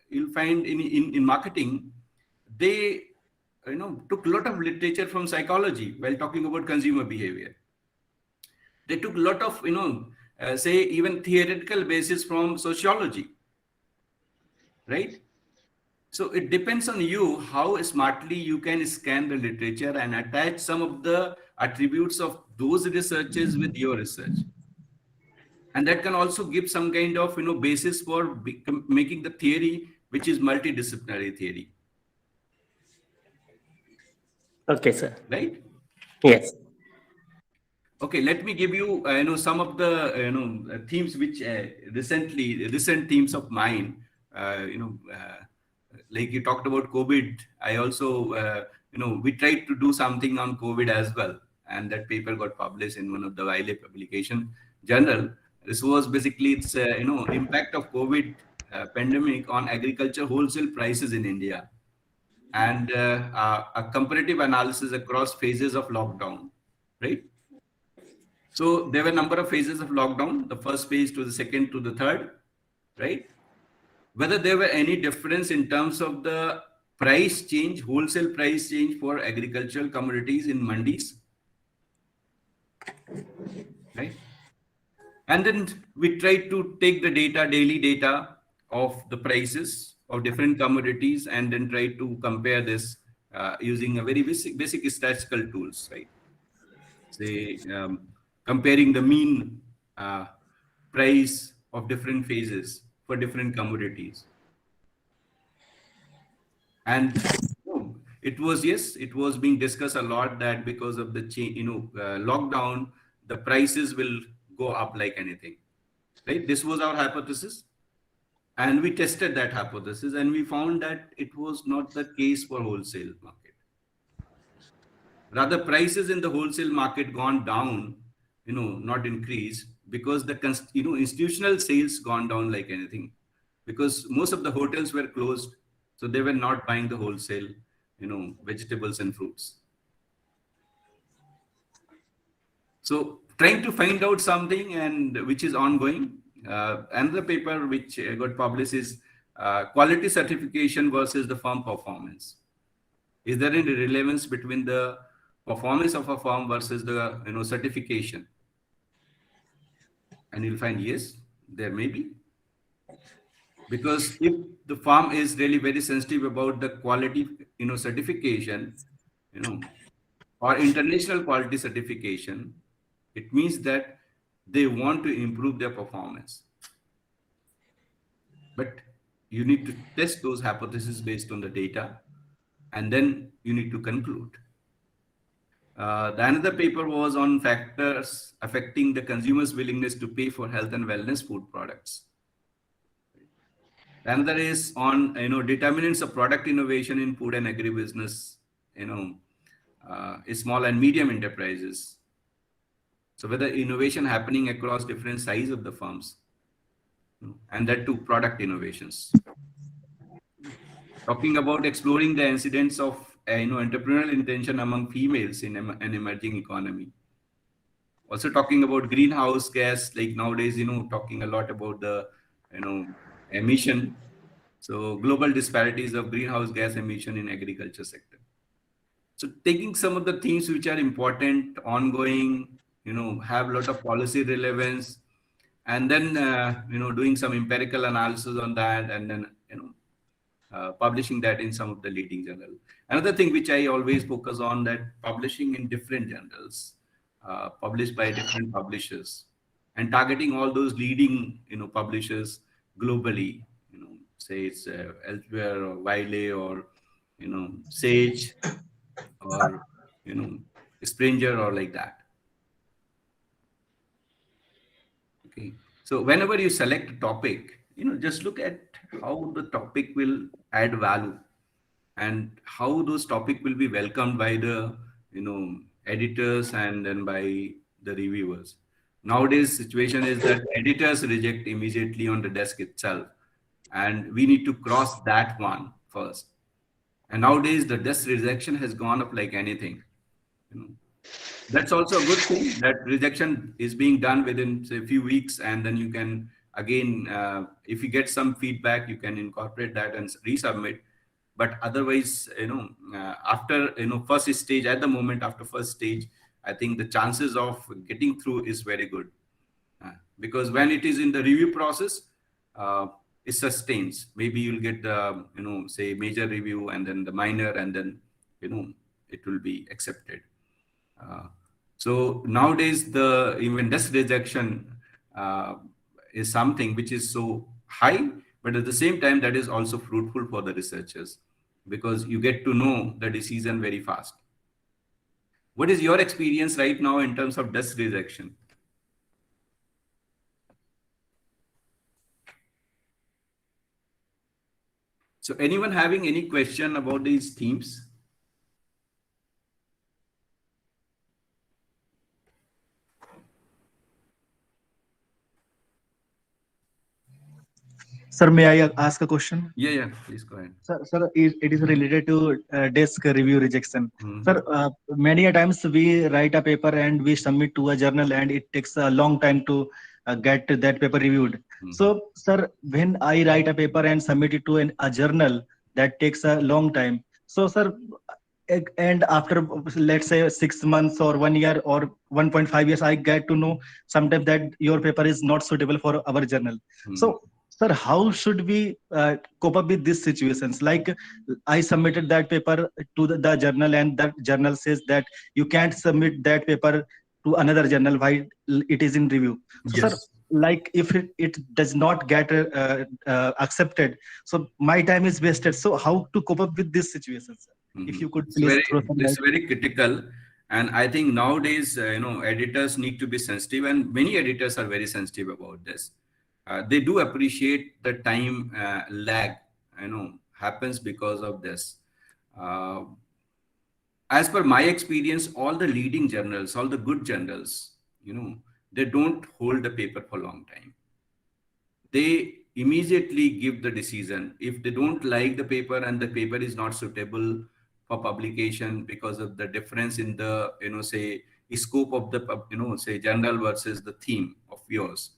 you'll find in marketing, they took a lot of literature from psychology while talking about consumer behavior. They took a lot of, say even theoretical basis from sociology, right? So it depends on you how smartly you can scan the literature and attach some of the attributes of those researchers with your research. And that can also give some kind of basis for making the theory, which is multidisciplinary theory. Okay, sir. Right? Yes. Okay, let me give you some of the themes which recent themes of mine. Like you talked about COVID. I also we tried to do something on COVID as well, and that paper got published in one of the Wiley publication journal. This was basically its impact of COVID pandemic on agriculture wholesale prices in India, and a comparative analysis across phases of lockdown, right? So there were a number of phases of lockdown, the first phase to the second to the third, right? Whether there were any difference in terms of the price change, wholesale price change for agricultural commodities in mandis, right? And then we tried to take the data, daily data of the prices of different commodities, and then try to compare this using a very basic statistical tools, right? Say comparing the mean price of different phases for different commodities. And it was being discussed a lot that because of the lockdown, the prices will go up like anything, right? This was our hypothesis, and we tested that hypothesis, and we found that it was not the case for wholesale market. Rather, prices in the wholesale market gone down, not increased, because the institutional sales gone down like anything, because most of the hotels were closed, so they were not buying the wholesale, vegetables and fruits. So trying to find out something, and which is ongoing. Another paper which got published is quality certification versus the firm performance. Is there any relevance between the performance of a firm versus the certification? And you'll find yes, there may be. Because if the firm is really very sensitive about the quality certification, or international quality certification, it means that they want to improve their performance. But you need to test those hypotheses based on the data, and then you need to conclude. The another paper was on factors affecting the consumer's willingness to pay for health and wellness food products. Another is on determinants of product innovation in food and agribusiness, small and medium enterprises. So whether innovation happening across different size of the firms, and that too product innovations. Talking about exploring the incidents of entrepreneurial intention among females in an emerging economy. Also talking about greenhouse gas, like nowadays, talking a lot about the, emission. So global disparities of greenhouse gas emission in agriculture sector. So taking some of the themes which are important, ongoing, have a lot of policy relevance, and then, doing some empirical analysis on that, and then, publishing that in some of the leading journal. Another thing which I always focus on, that publishing in different journals, published by different publishers, and targeting all those leading, publishers globally, say it's Elsewhere or Wiley or, Sage or, Springer or like that. Okay. So whenever you select a topic, just look at how the topic will add value and how those topic will be welcomed by the, editors and then by the reviewers. Nowadays situation is that editors reject immediately on the desk itself, and we need to cross that one first. And nowadays the desk rejection has gone up like anything. That's also a good thing, that rejection is being done within, say, a few weeks, and then you can again, if you get some feedback, you can incorporate that and resubmit. But otherwise, after, first stage, at the moment after first stage, I think the chances of getting through is very good, because when it is in the review process, it sustains. Maybe you'll get the, say, major review and then the minor, and then, it will be accepted. So nowadays, the even desk rejection is something which is so high, but at the same time, that is also fruitful for the researchers, because you get to know the decision very fast. What is your experience right now in terms of desk rejection? So anyone having any question about these themes? Sir, may I ask a question? Yeah, please go ahead. Sir, it is related to desk review rejection. Mhm. Sir, many a times we write a paper and we submit to a journal, and it takes a long time to get that paper reviewed. So, sir, when I write a paper and submit it to a journal, that takes a long time. So, sir, and after, let's say, 6 months or 1 year or 1.5 years, I get to know sometimes that your paper is not suitable for our journal. So, sir, how should we cope up with these situations? Like, I submitted that paper to the journal, and that journal says that you can't submit that paper to another journal while it is in review. So, Yes. sir, like if it does not get accepted, so my time is wasted. So how to cope up with this situation, sir? If you could please throw some It's light. very critical. And I think nowadays, editors need to be sensitive, and many editors are very sensitive about this. They do appreciate the time lag, happens because of this. As per my experience, all the leading journals, all the good journals, they don't hold the paper for a long time. They immediately give the decision. If they don't like the paper and the paper is not suitable for publication because of the difference in the, say, scope of the, say, journal versus the theme of yours,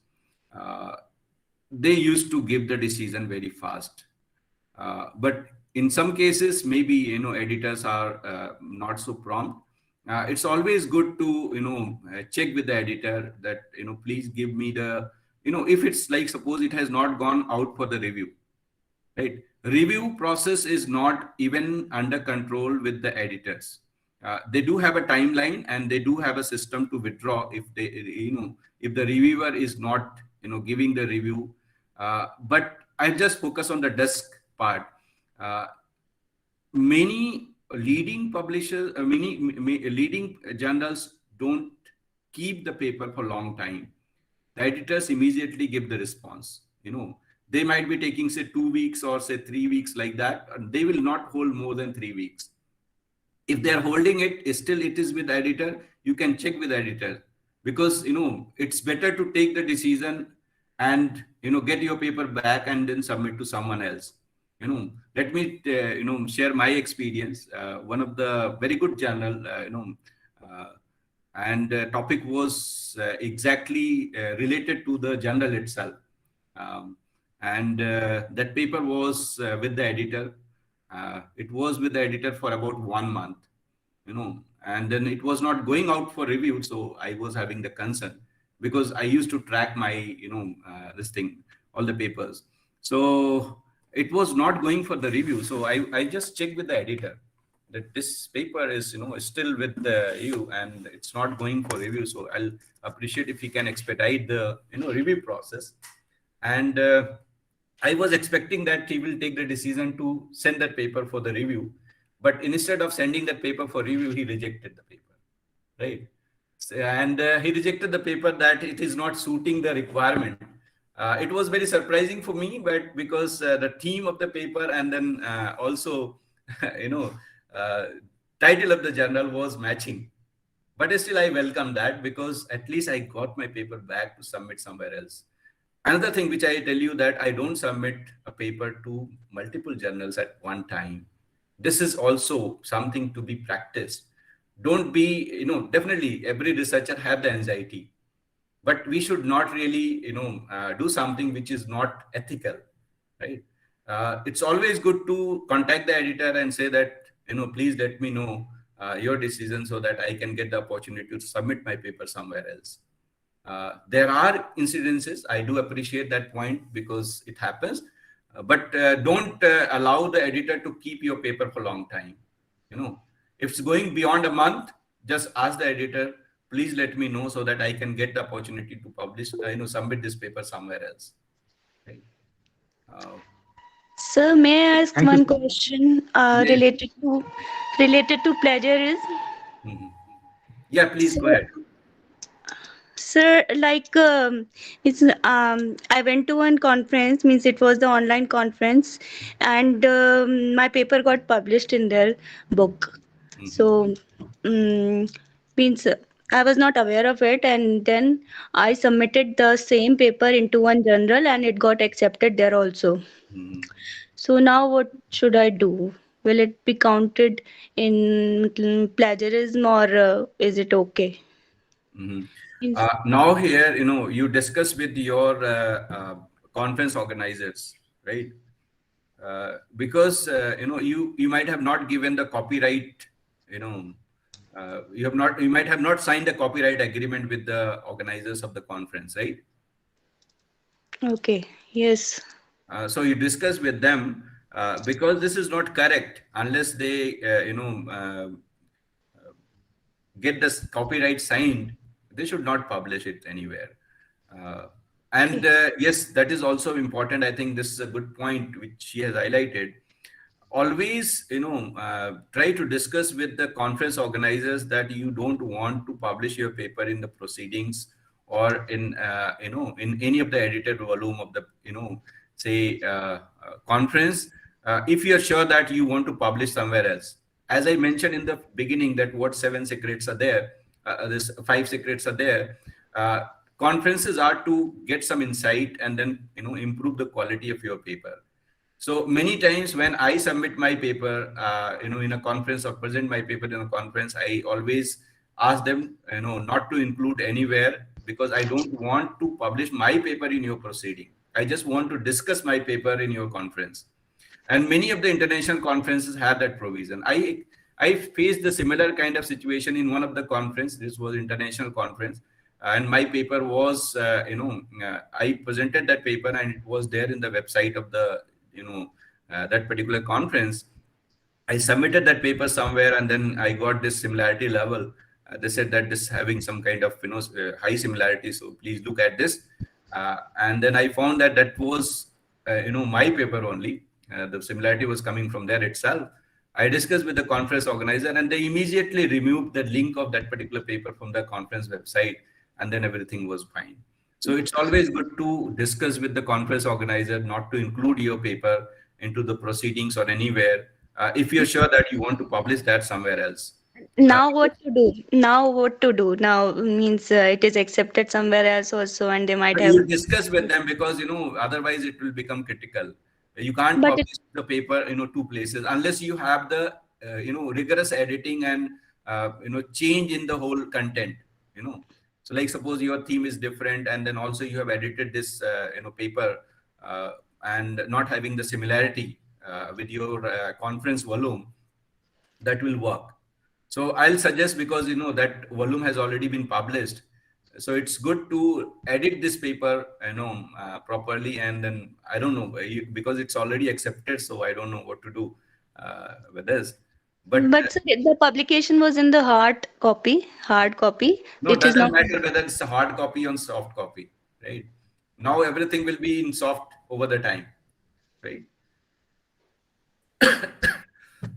they used to give the decision very fast. But in some cases, maybe, editors are not so prompt. It's always good to, check with the editor that, please give me the, if it's like, suppose it has not gone out for the review, right? Review process is not even under control with the editors. They do have a timeline, and they do have a system to withdraw if they, if the reviewer is not, giving the review. But I just focus on the desk part. Many leading publishers, many leading journals don't keep the paper for a long time. The editors immediately give the response. They might be taking, say, 2 weeks or say 3 weeks, like that. They will not hold more than 3 weeks. If they're holding it, still it is with the editor, you can check with the editor, because, it's better to take the decision and, get your paper back and then submit to someone else. Let me share my experience. One of the very good journal, uh, and topic was exactly related to the journal itself. Um, and that paper was with the editor. It was with the editor for about 1 month, and then it was not going out for review. So I was having the concern because I used to track my, this thing, all the papers. So it was not going for the review. So I just checked with the editor that this paper is, still with you and it's not going for review. So I'll appreciate if you can expedite the, review process. And I was expecting that he will take the decision to send that paper for the review. But instead of sending that paper for review, he rejected the paper, right? And he rejected the paper that it is not suiting the requirement. It was very surprising for me, but because the theme of the paper and then also, uh, title of the journal was matching. But still, I welcome that because at least I got my paper back to submit somewhere else. Another thing which I tell you that I don't submit a paper to multiple journals at one time. This is also something to be practiced. Don't be, definitely every researcher have the anxiety, but we should not really, do something which is not ethical, right? It's always good to contact the editor and say that, please let me know your decision so that I can get the opportunity to submit my paper somewhere else. There are incidences. I do appreciate that point because it happens, but don't allow the editor to keep your paper for a long time. If it's going beyond a month, just ask the editor, please let me know so that I can get the opportunity to publish, submit this paper somewhere else. Right? Sir, may I ask Thank you, one sir. question Yes. related to plagiarism? Mhm. Yeah, please go So, ahead. sir, like I went to one conference, means it was the online conference, and my paper got published in their book. So, means I was not aware of it, and then I submitted the same paper into one journal, and it got accepted there also. So now what should I do? Will it be counted in plagiarism, or is it okay? Mhm. Means- Now here, you discuss with your conference organizers, right? Because you might have not given the copyright, you might have not signed the copyright agreement with the organizers of the conference, right? Okay, yes. So you discuss with them because this is not correct unless they get this copyright signed, they should not publish it anywhere. Uh, and yes, that is also important. I think this is a good point which she has highlighted. Always, try to discuss with the conference organizers that you don't want to publish your paper in the proceedings or in, in any of the edited volume of the, say, conference. If you're sure that you want to publish somewhere else, as I mentioned in the beginning, that what 7 secrets are there, this 5 secrets are there. Conferences are to get some insight and then, improve the quality of your paper. So many times when I submit my paper, in a conference or present my paper in a conference, I always ask them, not to include anywhere because I don't want to publish my paper in your proceeding. I just want to discuss my paper in your conference. And many of the international conferences have that provision. I faced the similar kind of situation in one of the conference. This was international conference, and my paper was, I presented that paper, and it was there in the website of the, that particular conference. I submitted that paper somewhere, and then I got this similarity level. They said that this having some kind of, high similarity, so please look at this. And then I found that that was, my paper only. The similarity was coming from there itself. I discussed with the conference organizer, and they immediately removed the link of that particular paper from the conference website, and then everything was fine. So it's always good to discuss with the conference organizer not to include your paper into the proceedings or anywhere if you're sure that you want to publish that somewhere else. Now what to do? Now what to do? Now means it is accepted somewhere else also, and they might have. You discuss with them because, otherwise it will become critical. You can't But publish the paper, two places unless you have the, rigorous editing and, change in the whole content, So like suppose your theme is different and then also you have edited this, paper and not having the similarity with your conference volume, that will work. So I'll suggest, because that volume has already been published, so it's good to edit this paper, properly, and then I don't know, because it's already accepted, so I don't know what to do with this. But sir, the publication was in the hard copy. no, it It is doesn't not. matter whether it's a hard copy or soft copy, right? Now everything will be in soft over the time, right?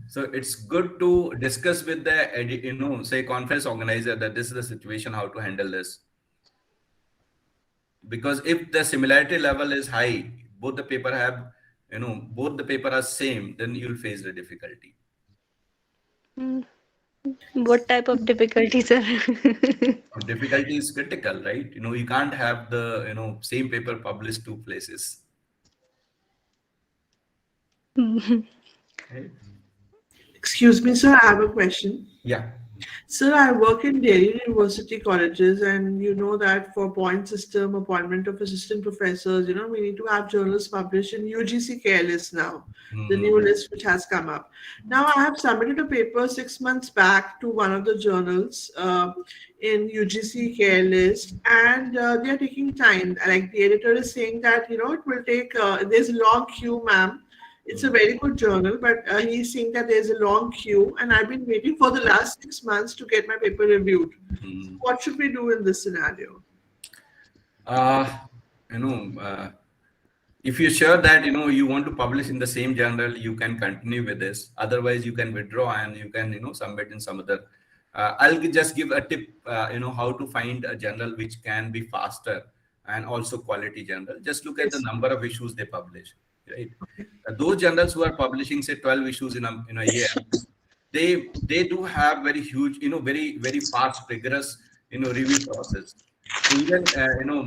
So it's good to discuss with the say conference organizer that this is the situation, how to handle this. Because if the similarity level is high, both the paper have, both the paper are same, then you'll face the difficulty. Mm, what type of difficulty, sir? Difficulty is critical, right? You can't have the, same paper published two places. Right? Excuse me, sir, I have a question. Yeah. Sir, I work in Delhi University colleges, and you know that for point system, appointment of assistant professors, we need to have journals published in UGC care list now, the new list which has come up. Now, I have submitted a paper 6 months back to one of the journals in UGC care list, and they are taking time. Like the editor is saying that, it will take, there's a long queue, ma'am. It's a very good journal, but he's saying that there's a long queue, and I've been waiting for the last 6 months to get my paper reviewed. What should we do in this scenario? If you're sure that you want to publish in the same journal, you can continue with this. Otherwise, you can withdraw and you can submit in some other. I'll just give a tip. How to find a journal which can be faster and also quality journal. Just look at the number of issues they publish. Right. Those journals who are publishing say 12 issues in a year, they do have very huge, very, very fast, rigorous, review process. So even,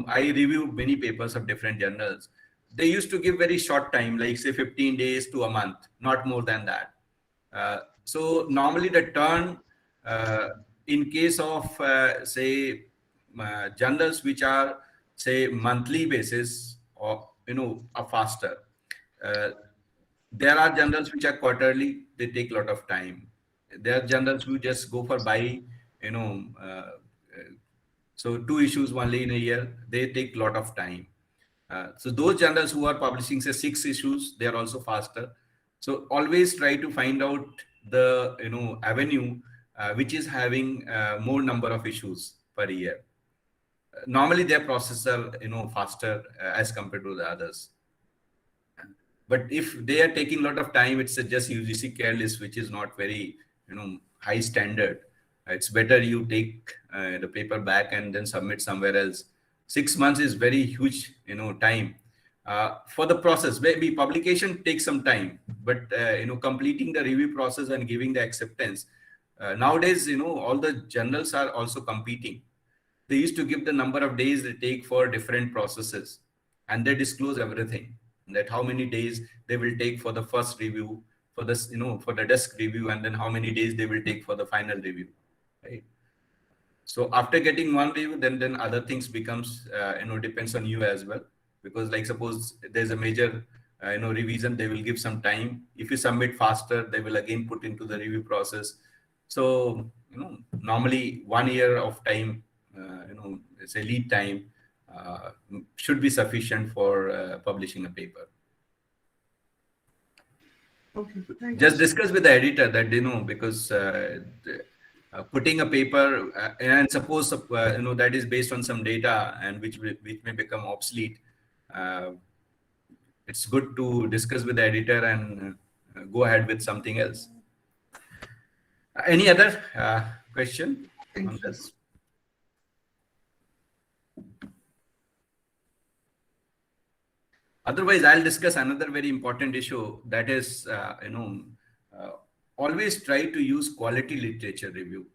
I review many papers of different journals. They used to give very short time, like say 15 days to a month, not more than that. So normally the turn, in case of, say, journals which are, say, monthly basis or, are faster. There are journals which are quarterly, they take a lot of time. There are journals who just go for buy, so 2 issues only in a year, they take a lot of time. So those journals who are publishing say 6 issues, they are also faster. So always try to find out the avenue which is having more number of issues per year. Normally their processes are faster as compared to the others. But if they are taking a lot of time, it's just UGC care list, which is not very, high standard. It's better you take the paper back and then submit somewhere else. 6 months is very huge, time for the process. Maybe publication takes some time, but completing the review process and giving the acceptance. Nowadays, all the journals are also competing. They used to give the number of days they take for different processes, and they disclose everything. That how many days they will take for the first review, for this, for the desk review, and then how many days they will take for the final review, right? So after getting one review, then other things becomes, depends on you as well. Because like suppose there's a major, revision, they will give some time. If you submit faster, they will again put into the review process. So, normally 1 year of time, it's a lead time, should be sufficient for publishing a paper. Okay, just discuss with the editor that because putting a paper and suppose that is based on some data and which may become obsolete. It's good to discuss with the editor and go ahead with something else. Any other question on this? Otherwise, I'll discuss another very important issue, that is, always try to use quality literature review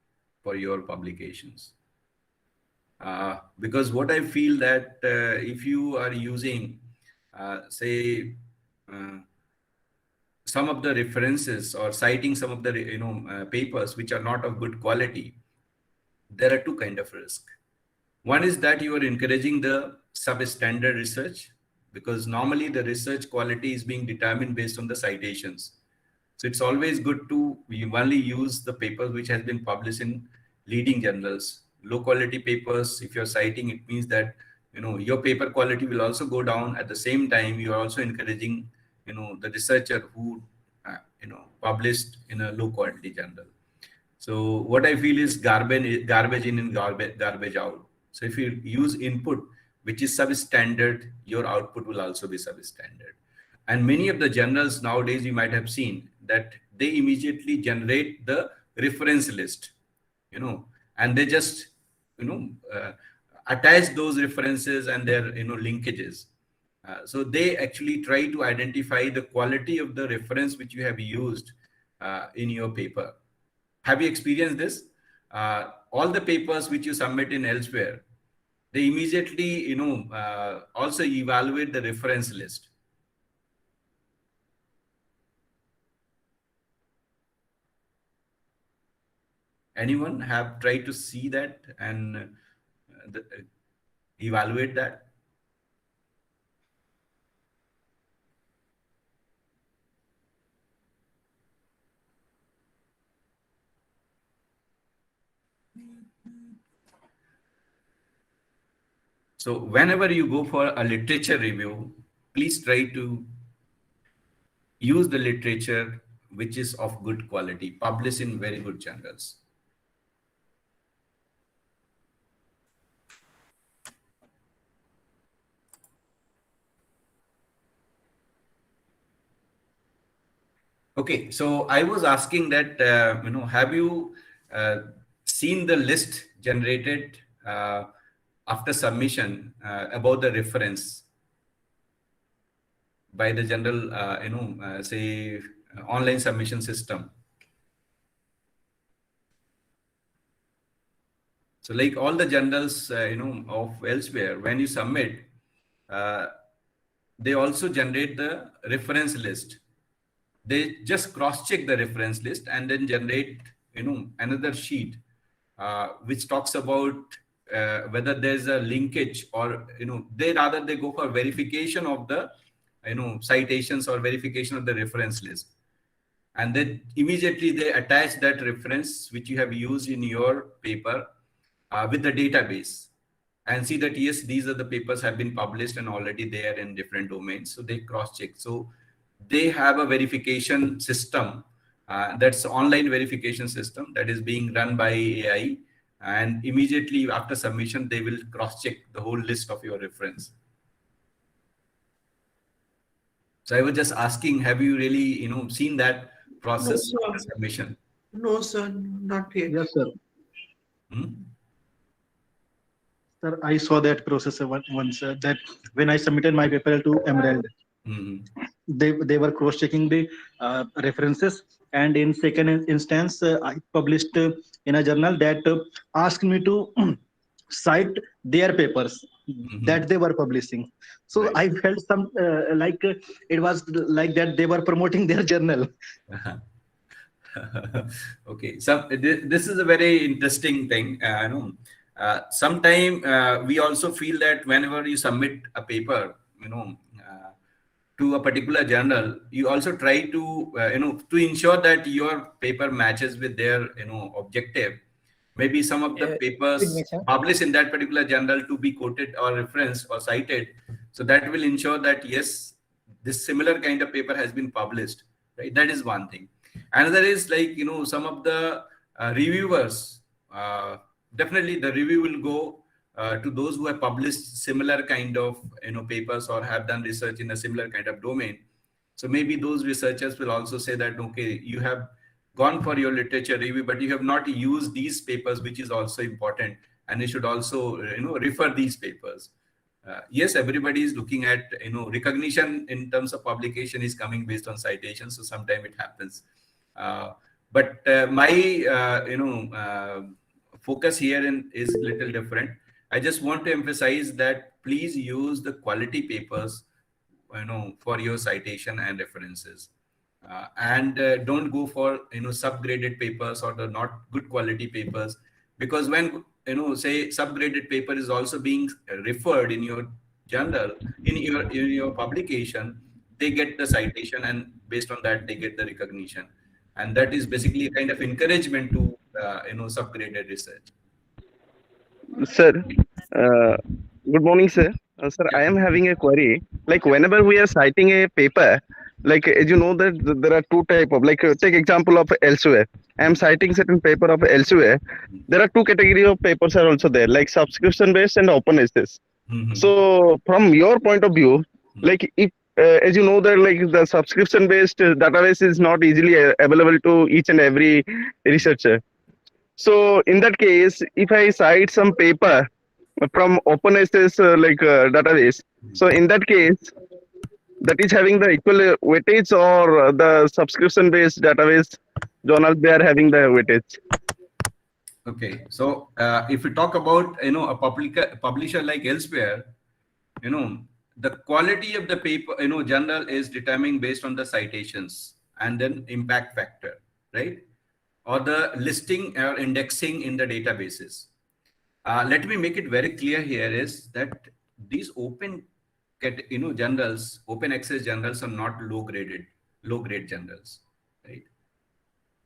for your publications. Because what I feel that if you are using, say, some of the references or citing some of the papers which are not of good quality, there are two kind of risk. One is that you are encouraging the substandard research, because normally the research quality is being determined based on the citations. So it's always good to only use the papers which has been published in leading journals. Low quality papers, if you're citing, it means that your paper quality will also go down. At the same time, you are also encouraging the researcher who published in a low quality journal. So what I feel is garbage in and garbage out. So if you use input which is substandard, your output will also be substandard. And many of the journals nowadays, you might have seen that they immediately generate the reference list, and they just attach those references and their linkages. So they actually try to identify the quality of the reference which you have used in your paper. Have you experienced this? All the papers which you submit in elsewhere, they immediately also evaluate the reference list. Anyone have tried to see that and evaluate that? So whenever you go for a literature review, please try to use the literature which is of good quality, published in very good journals. Okay, so I was asking that, have you seen the list generated after submission about the reference by the general, say, online submission system? So like all the journals, of elsewhere, when you submit, they also generate the reference list. They just cross-check the reference list and then generate, another sheet which talks about whether there's a linkage or, they go for verification of the, citations or verification of the reference list. And then immediately they attach that reference which you have used in your paper with the database and see that, yes, these are the papers have been published and already there in different domains. So they cross-check. So they have a verification system that's online verification system that is being run by AI, and immediately after submission they will cross-check the whole list of your reference. So I was just asking, have you really seen that process after submission? No, sir, not yet. Yes, sir. Sir, I saw that process once. That when I submitted my paper to Emerald, they were cross-checking the references, and in second instance, I published in a journal that asked me to cite their papers that they were publishing. So I felt some like it was like that they were promoting their journal. Okay, so this is a very interesting thing. Sometimes we also feel that whenever you submit a paper, to a particular journal, you also try to, to ensure that your paper matches with their, objective. Maybe some of the papers published in that particular journal to be quoted or referenced or cited. So that will ensure that, yes, this similar kind of paper has been published, right? That is one thing. Another is like, some of the reviewers, definitely the review will go to those who have published similar kind of papers or have done research in a similar kind of domain. So maybe those researchers will also say that, okay, you have gone for your literature review, but you have not used these papers, which is also important, and you should also refer these papers. Yes, everybody is looking at recognition in terms of publication is coming based on citations, so sometimes it happens. But my focus here is little different. I just want to emphasize that please use the quality papers for your citation and references. And don't go for subgraded papers or the not good quality papers, because when say subgraded paper is also being referred in your journal, in your publication, they get the citation, and based on that they get the recognition, and that is basically a kind of encouragement to subgraded research. Sir, uh, good morning, sir. Sir, I am having a query. Like whenever we are citing a paper, like as you know that there are two type of, like take example of elsewhere. I am citing certain paper of elsewhere. There are two category of papers are also there, like subscription based and open access. So from your point of view, like if as you know that like the subscription based database is not easily available to each and every researcher. So in that case, if I cite some paper from open access database, so in that case, that is having the equal weightage, or the subscription based database journals, they are having the weightage. Okay, so if we talk about a publisher like elsewhere, the quality of the paper journal is determined based on the citations and then impact factor, right? Or the listing or indexing in the databases. Let me make it very clear here is that these journals, open access journals are not low grade journals, right?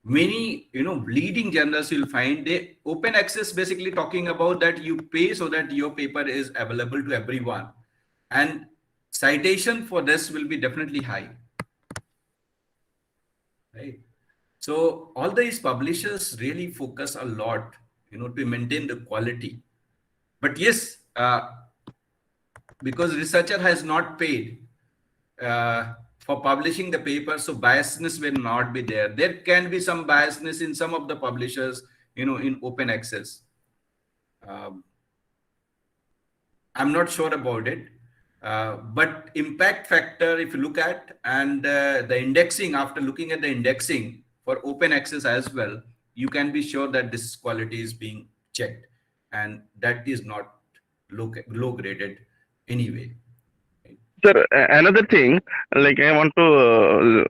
Many leading journals you'll find they open access, basically talking about that you pay so that your paper is available to everyone, and citation for this will be definitely high, right? So all these publishers really focus a lot, to maintain the quality. But yes, because researcher has not paid for publishing the paper, so biasness will not be there. There can be some biasness in some of the publishers, in open access. I'm not sure about it. But impact factor, if you look at, and the indexing, after looking at the indexing for open access as well, you can be sure that this quality is being checked, and that is not low graded anyway. Sir, another thing, like I want to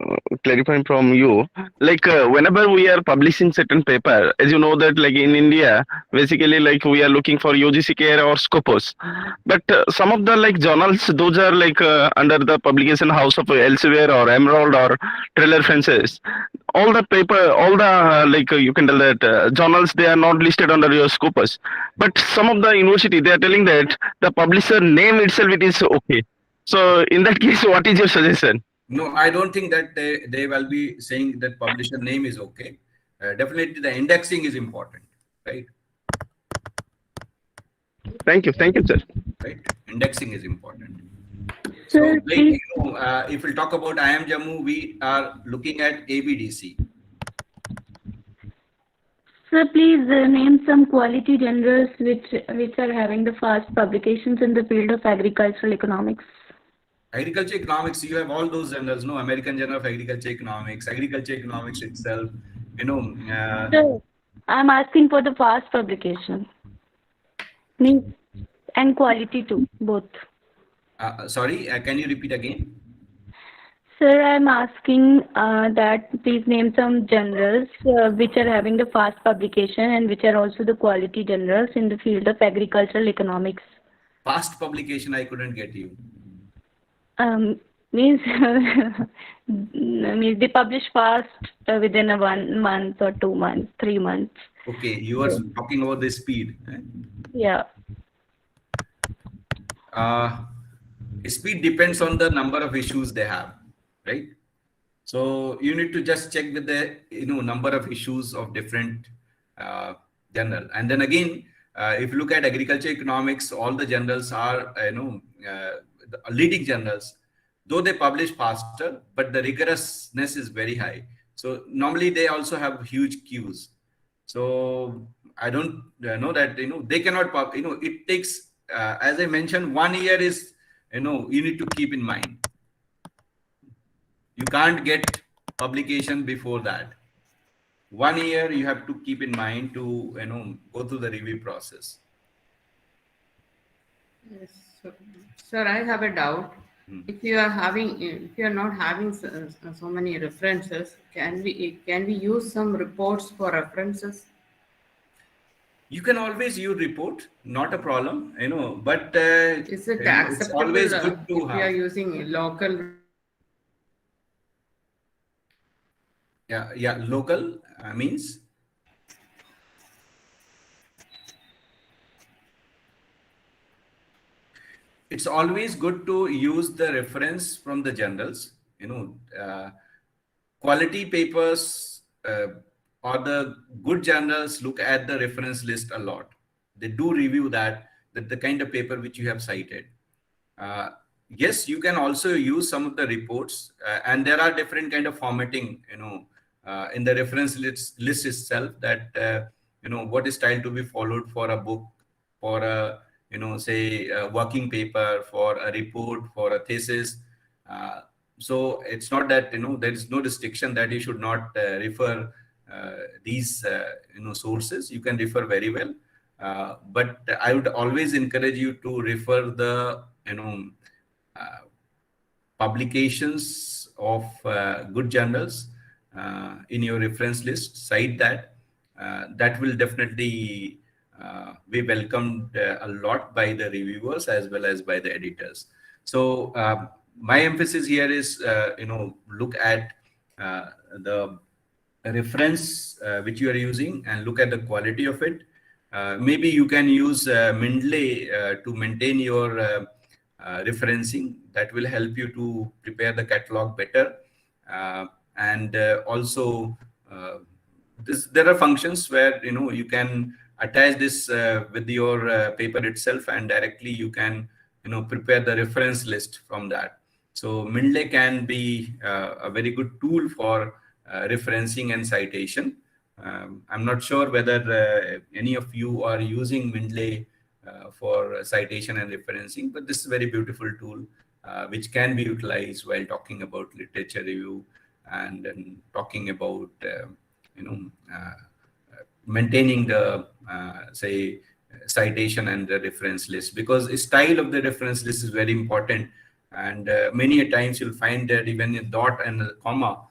clarify from you, like whenever we are publishing certain paper, as you know that like in India, basically like we are looking for UGC care or Scopus, but some of the like journals, those are like under the publication house of Elsewhere or Emerald or Trailer Fences. All the paper, all the you can tell that journals, they are not listed under your Scopus, but some of the university, they are telling that the publisher name itself, it is okay. So in that case, what is your suggestion? No, I don't think that they will be saying that publisher name is okay. Definitely the indexing is important, right? Thank you, sir. Right, indexing is important. So like, if we talk about IIM Jammu, we are looking at ABDC. Sir, please name some quality journals which are having the fast publications in the field of agricultural economics. Agriculture economics, you have all those journals, no? American Journal of Agriculture Economics, Agriculture Economics itself, Sir, I'm asking for the fast publication. And quality too, both. Sorry, can you repeat again? Sir, I'm asking that please name some journals which are having the fast publication and which are also the quality journals in the field of agricultural economics. Fast publication, I couldn't get you. Means they publish fast within a 1 month or 2 months, 3 months. Okay, you are talking about the speed. Yeah. Speed depends on the number of issues they have, right? So you need to just check with the number of issues of different journal, and then again, if you look at agriculture economics, all the journals are the leading journals, though they publish faster, but the rigorousness is very high. So normally they also have huge queues. So I don't know that they cannot it takes as I mentioned, 1 year is you need to keep in mind. You can't get publication before that. 1 year you have to keep in mind to go through the review process. Yes. Sir, I have a doubt. If you are having, if you are not having so many references, can we use some reports for references? You can always use report, not a problem, but Is it it's always acceptable good to if we are have. using local? Yeah, local means it's always good to use the reference from the journals. Quality papers or the good journals look at the reference list a lot. They do review that the kind of paper which you have cited. Uh, yes, you can also use some of the reports, and there are different kind of formatting, in the reference list itself, that what is style to be followed for a book, for a say a working paper, for a report, for a thesis. Uh, so it's not that there is no restriction that you should not refer these sources. You can refer very well, but I would always encourage you to refer the uh, publications of good journals in your reference list. Cite that. That will definitely be welcomed a lot by the reviewers as well as by the editors. So my emphasis here is look at the reference which you are using and look at the quality of it. Maybe you can use Mendeley to maintain your referencing. That will help you to prepare the catalog better. And also, there are functions where you can attach this with your paper itself, and directly you can prepare the reference list from that. So Mendeley can be a very good tool for referencing and citation. I'm not sure whether any of you are using Mendeley for citation and referencing, but this is a very beautiful tool which can be utilized while talking about literature review and then talking about maintaining the say citation and the reference list, because the style of the reference list is very important. And many a times you'll find that even a dot and a comma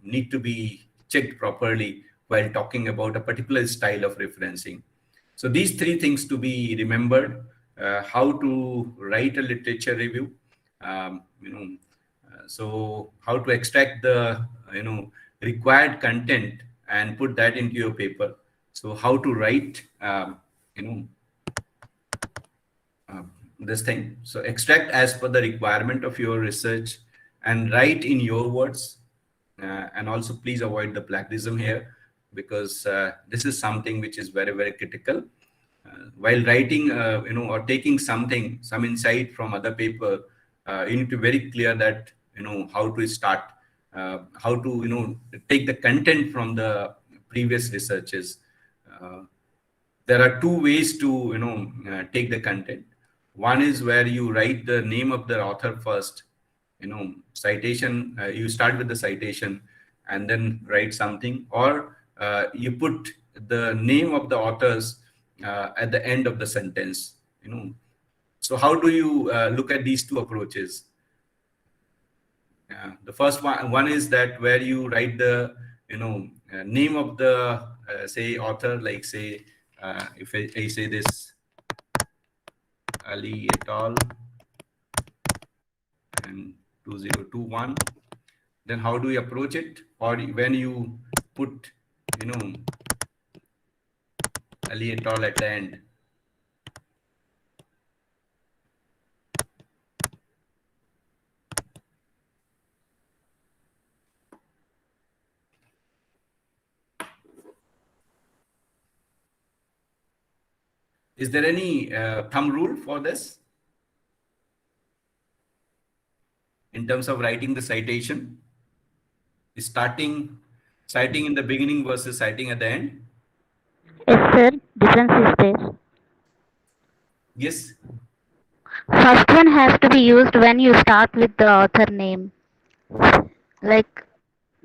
need to be checked properly while talking about a particular style of referencing. So these three things to be remembered: how to write a literature review, so how to extract the required content and put that into your paper. So how to write this thing. So extract as per the requirement of your research and write in your words. And also please avoid the plagiarism here, because this is something which is very, very critical. While writing, or taking some insight from other paper, you need to be very clear that, how to start, how to, take the content from the previous researches. There are two ways to, take the content. One is where you write the name of the author first, citation, you start with the citation and then write something, or you put the name of the authors at the end of the sentence. So how do you look at these two approaches? The first one is that where you write the name of the say author, like say if I say this Ali et al. And 2021, then how do you approach it? Or when you put Ali et al. At the end, is there any thumb rule for this in terms of writing the citation? Citing in the beginning versus citing at the end? Yes, sir. Difference is there. Yes. First one has to be used when you start with the author name. Like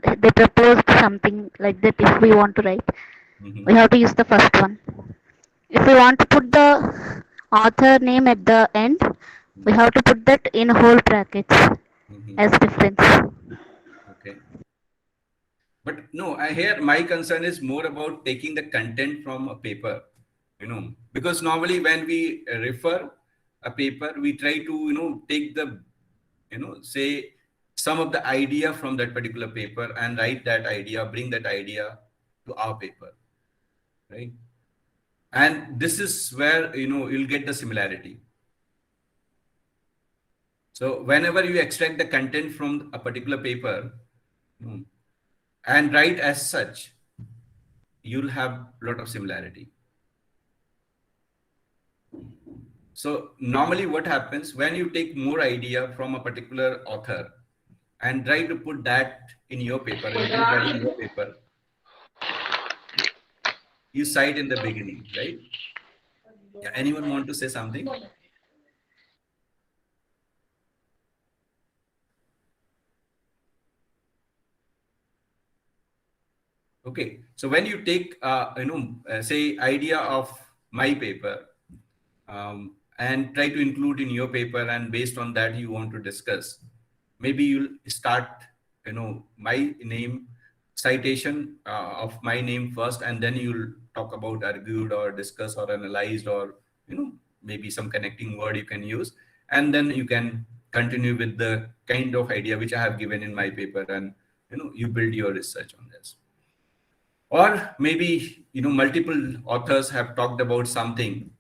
they proposed something like that. If we want to write, we have to use the first one. If we want to put the author name at the end, We have to put that in whole brackets as difference. Okay. But no, I hear my concern is more about taking the content from a paper, because normally when we refer a paper, we try to, take the, say some of the idea from that particular paper and write that idea, bring that idea to our paper, right? And this is where, you'll get the similarity. So whenever you extract the content from a particular paper, and write as such, you'll have a lot of similarity. So normally what happens when you take more idea from a particular author and try to put that in your paper and put that in your paper, you cite in the beginning, right? Yeah, anyone want to say something? Okay, so when you take, say idea of my paper, and try to include in your paper, and based on that you want to discuss, maybe you'll start, my name, citation of my name first, and then you'll talk about argued or discuss or analyzed, or, maybe some connecting word you can use, and then you can continue with the kind of idea which I have given in my paper, and, you build your research on this. Or maybe, multiple authors have talked about something,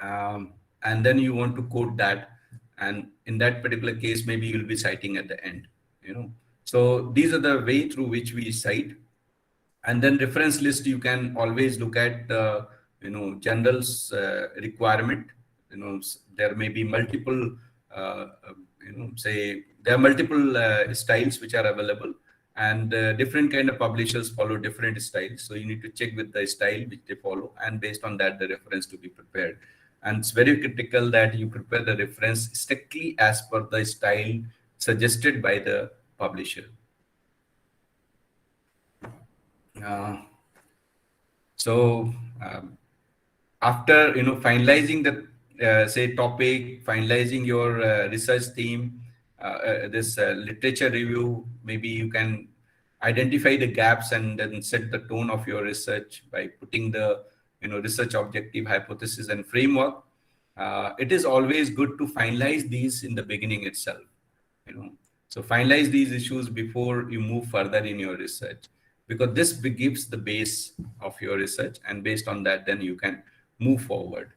and then you want to quote that, and in that particular case, maybe you'll be citing at the end, So these are the way through which we cite. And then reference list, you can always look at the, general's requirement. There may be multiple, say there are multiple styles which are available, and different kind of publishers follow different styles. So you need to check with the style which they follow, and based on that, the reference to be prepared. And it's very critical that you prepare the reference strictly as per the style suggested by the publisher. After finalizing the say topic, finalizing your research theme, this literature review, maybe you can identify the gaps and then set the tone of your research by putting the research objective, hypothesis, and framework. It is always good to finalize these in the beginning itself. So finalize these issues before you move further in your research, because this gives the base of your research, and based on that, then you can move forward.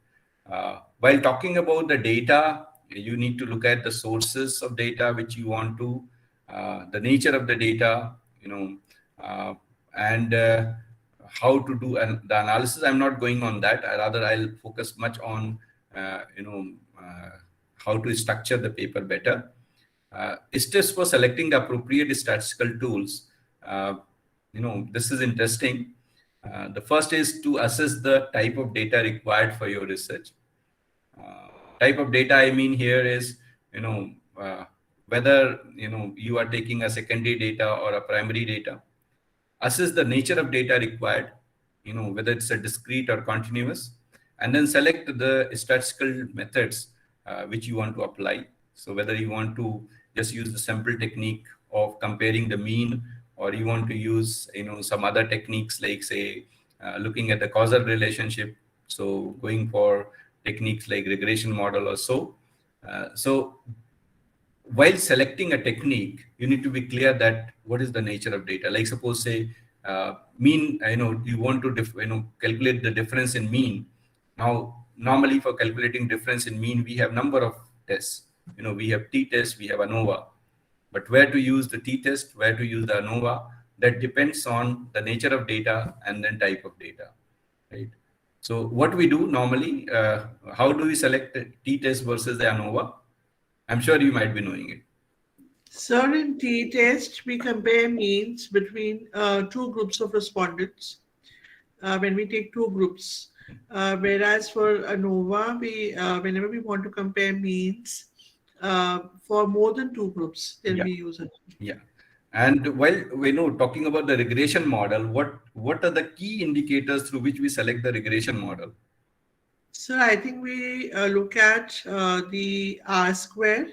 While talking about the data, you need to look at the sources of data which you want to, the nature of the data, and how to do the analysis. I'm not going on that. Rather, I'll focus much on, how to structure the paper better. Steps for selecting the appropriate statistical tools. This is interesting. The first is to assess the type of data required for your research. Type of data I mean here is, whether, you are taking a secondary data or a primary data. Assess the nature of data required, whether it's a discrete or continuous, and then select the statistical methods which you want to apply. So whether you want to just use the sample technique of comparing the mean, or you want to use, some other techniques like, say, looking at the causal relationship. So going for techniques like regression model or so. So while selecting a technique, you need to be clear that what is the nature of data. Like suppose, say, mean, you want to calculate the difference in mean. Now, normally for calculating difference in mean, we have number of tests. We have t-test, we have ANOVA. But where to use the t-test, where to use the ANOVA, that depends on the nature of data and then type of data, right? So what we do normally, how do we select the t-test versus the ANOVA? I'm sure you might be knowing it. Sir, in t-test, we compare means between two groups of respondents when we take two groups. Whereas for ANOVA, whenever we want to compare means for more than two groups, then we use it. Yeah. And while talking about the regression model, what are the key indicators through which we select the regression model? So I think we look at the R square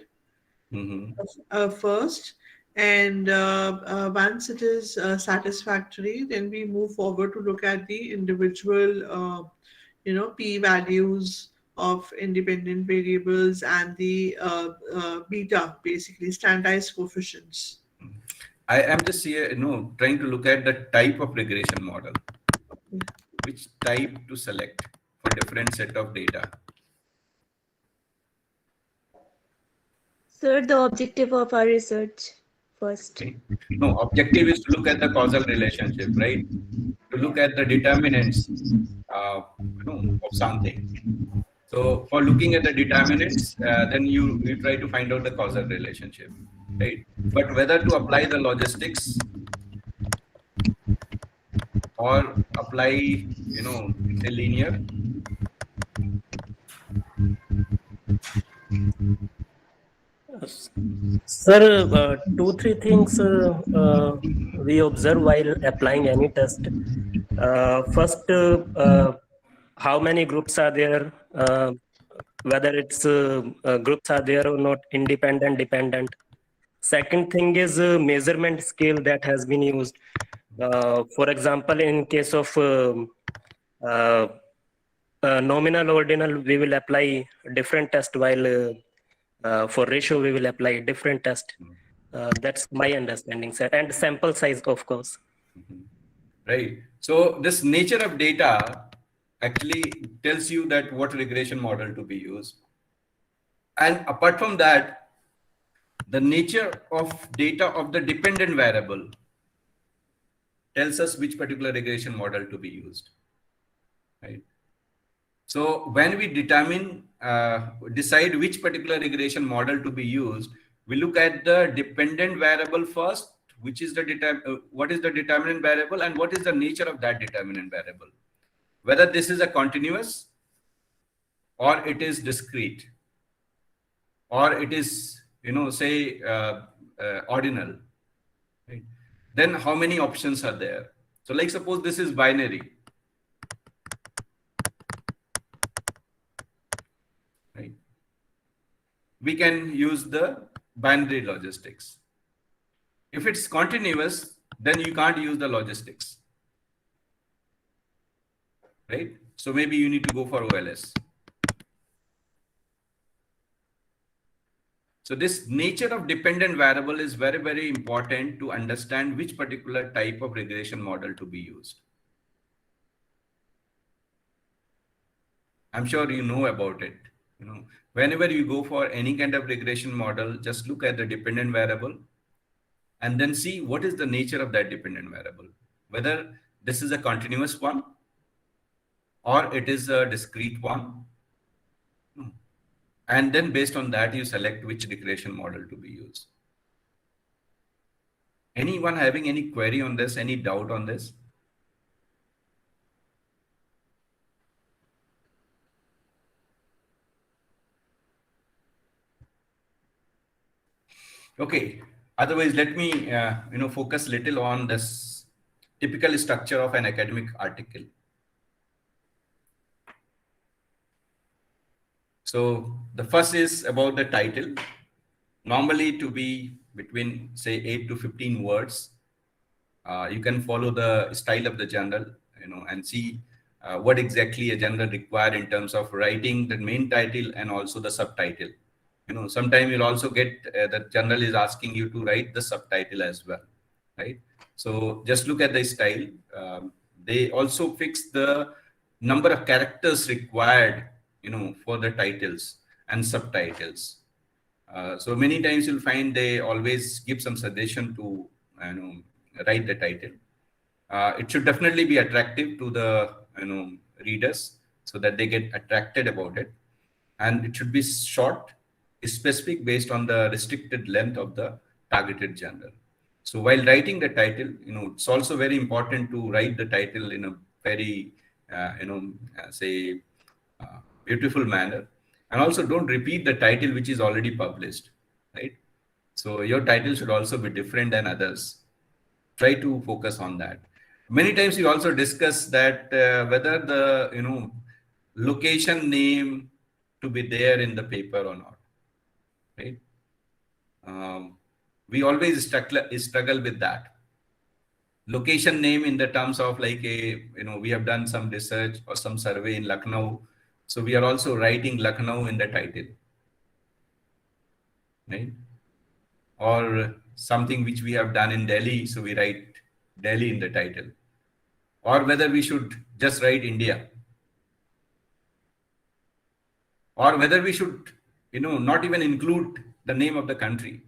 first, and once it is satisfactory, then we move forward to look at the individual, p values of independent variables and the beta, basically standardized coefficients. I am just here, trying to look at the type of regression model. Which type to select for different set of data? Sir, the objective of our research first. Okay. No, objective is to look at the causal relationship, right? To look at the determinants of something. So for looking at the determinants, then you try to find out the causal relationship, right? But whether to apply the logistics or apply, say linear. Sir, 2-3 things we observe while applying any test. First, how many groups are there? Whether it's groups are there or not, independent, dependent. Second thing is measurement scale that has been used. For example, in case of nominal ordinal, we will apply different test, while for ratio we will apply different test. That's my understanding, sir. And sample size, of course. Right. So this nature of data actually tells you that what regression model to be used. And apart from that, the nature of data of the dependent variable tells us which particular regression model to be used. Right. So when we decide which particular regression model to be used, we look at the dependent variable first, which is what is the determinant variable and what is the nature of that determinant variable. Whether this is a continuous or it is discrete or it is, say ordinal. Right? Then how many options are there? So like suppose this is binary. Right? We can use the binary logistics. If it's continuous, then you can't use the logistics. Right? So maybe you need to go for OLS. So this nature of dependent variable is very, very important to understand which particular type of regression model to be used. I'm sure you know about it. Whenever you go for any kind of regression model, just look at the dependent variable and then see what is the nature of that dependent variable. Whether this is a continuous one or it is a discrete one. And then based on that, you select which regression model to be used. Anyone having any query on this, any doubt on this? Okay. Otherwise, let me focus little on this typical structure of an academic article. So the first is about the title. Normally to be between say 8 to 15 words. You can follow the style of the journal, and see what exactly a journal require in terms of writing the main title and also the subtitle. Sometimes you'll also get the journal is asking you to write the subtitle as well, right? So just look at the style. They also fix the number of characters required, for the titles and subtitles. So many times you'll find they always give some suggestion to write the title. It should definitely be attractive to the readers so that they get attracted about it, and it should be short, specific, based on the restricted length of the targeted journal. So while writing the title, it's also very important to write the title in a very beautiful manner, and also don't repeat the title which is already published, right? So your title should also be different than others. Try to focus on that. Many times we also discuss that whether the location name to be there in the paper or not, right? We always struggle with that. Location name in the terms of like we have done some research or some survey in Lucknow. So we are also writing Lucknow in the title, right? Or something which we have done in Delhi. So we write Delhi in the title, or whether we should just write India, or whether we should, not even include the name of the country.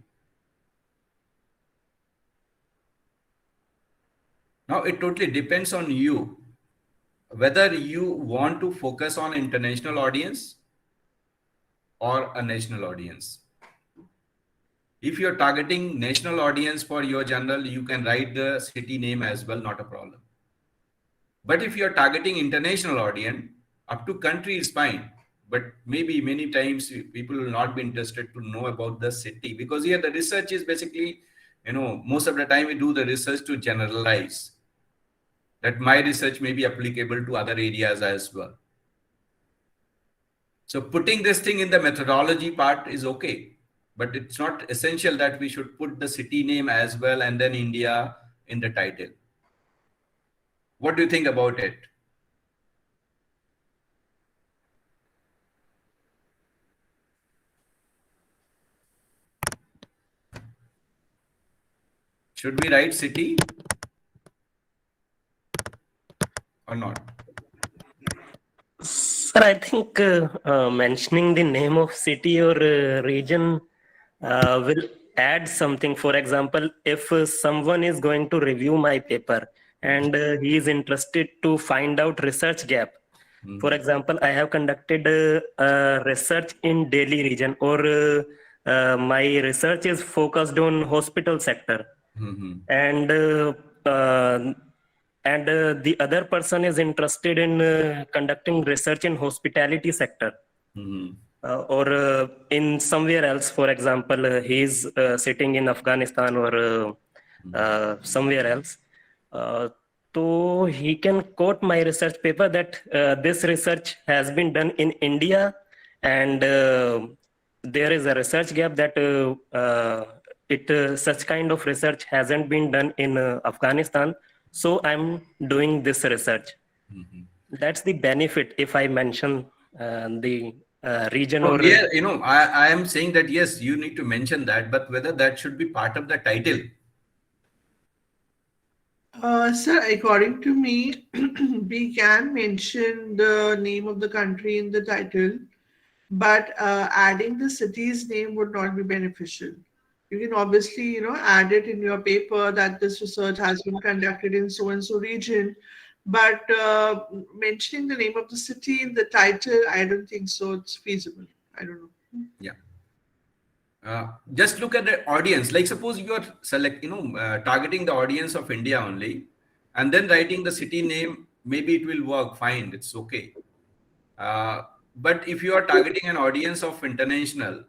Now, it totally depends on you, whether you want to focus on international audience or a national audience. If you're targeting national audience for your journal, you can write the city name as well, not a problem. But if you're targeting international audience, up to country is fine. But maybe many times people will not be interested to know about the city, because here the research is basically, most of the time we do the research to generalize that my research may be applicable to other areas as well. So putting this thing in the methodology part is okay, but it's not essential that we should put the city name as well and then India in the title. What do you think about it? Should we write city or not? Sir, I think mentioning the name of city or region will add something. For example, if someone is going to review my paper and he is interested to find out research gap. For example, I have conducted research in Delhi region, or my research is focused on hospital sector. And the other person is interested in conducting research in hospitality sector. Or in somewhere else. For example, he is sitting in Afghanistan or somewhere else. So he can quote my research paper that this research has been done in India, and there is a research gap that such kind of research hasn't been done in Afghanistan. So I'm doing this research. That's the benefit if I mention the region or... Yeah, I am saying that, yes, you need to mention that, but whether that should be part of the title. Sir, according to me, we can mention the name of the country in the title, but adding the city's name would not be beneficial. You can obviously, add it in your paper that this research has been conducted in so-and-so region, but mentioning the name of the city in the title, I don't think so. It's feasible. I don't know. Yeah. Just look at the audience. Like suppose you are targeting the audience of India only, and then writing the city name, maybe it will work fine. It's okay. But if you are targeting an audience of international,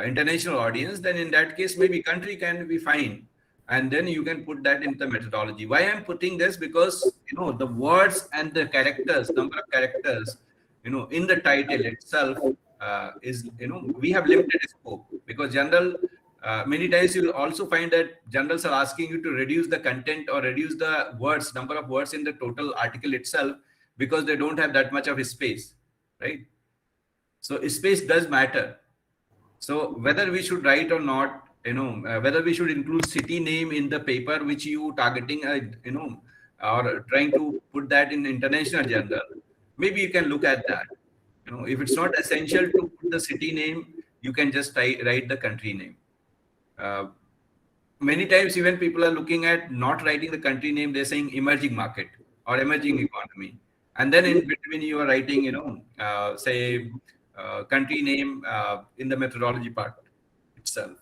international audience, then in that case, maybe country can be fine. And then you can put that in the methodology. Why I'm putting this? Because, the words and the characters, number of characters, in the title itself is, we have limited scope, because general, many times you'll also find that journals are asking you to reduce the content or reduce the words, number of words in the total article itself, because they don't have that much of space, right? So space does matter. So whether we should write or not, whether we should include city name in the paper which you targeting, or trying to put that in international journal, maybe you can look at that. If it's not essential to put the city name, you can just write the country name. Many times even people are looking at not writing the country name, they're saying emerging market or emerging economy. And then in between you are writing, say country name in the methodology part itself.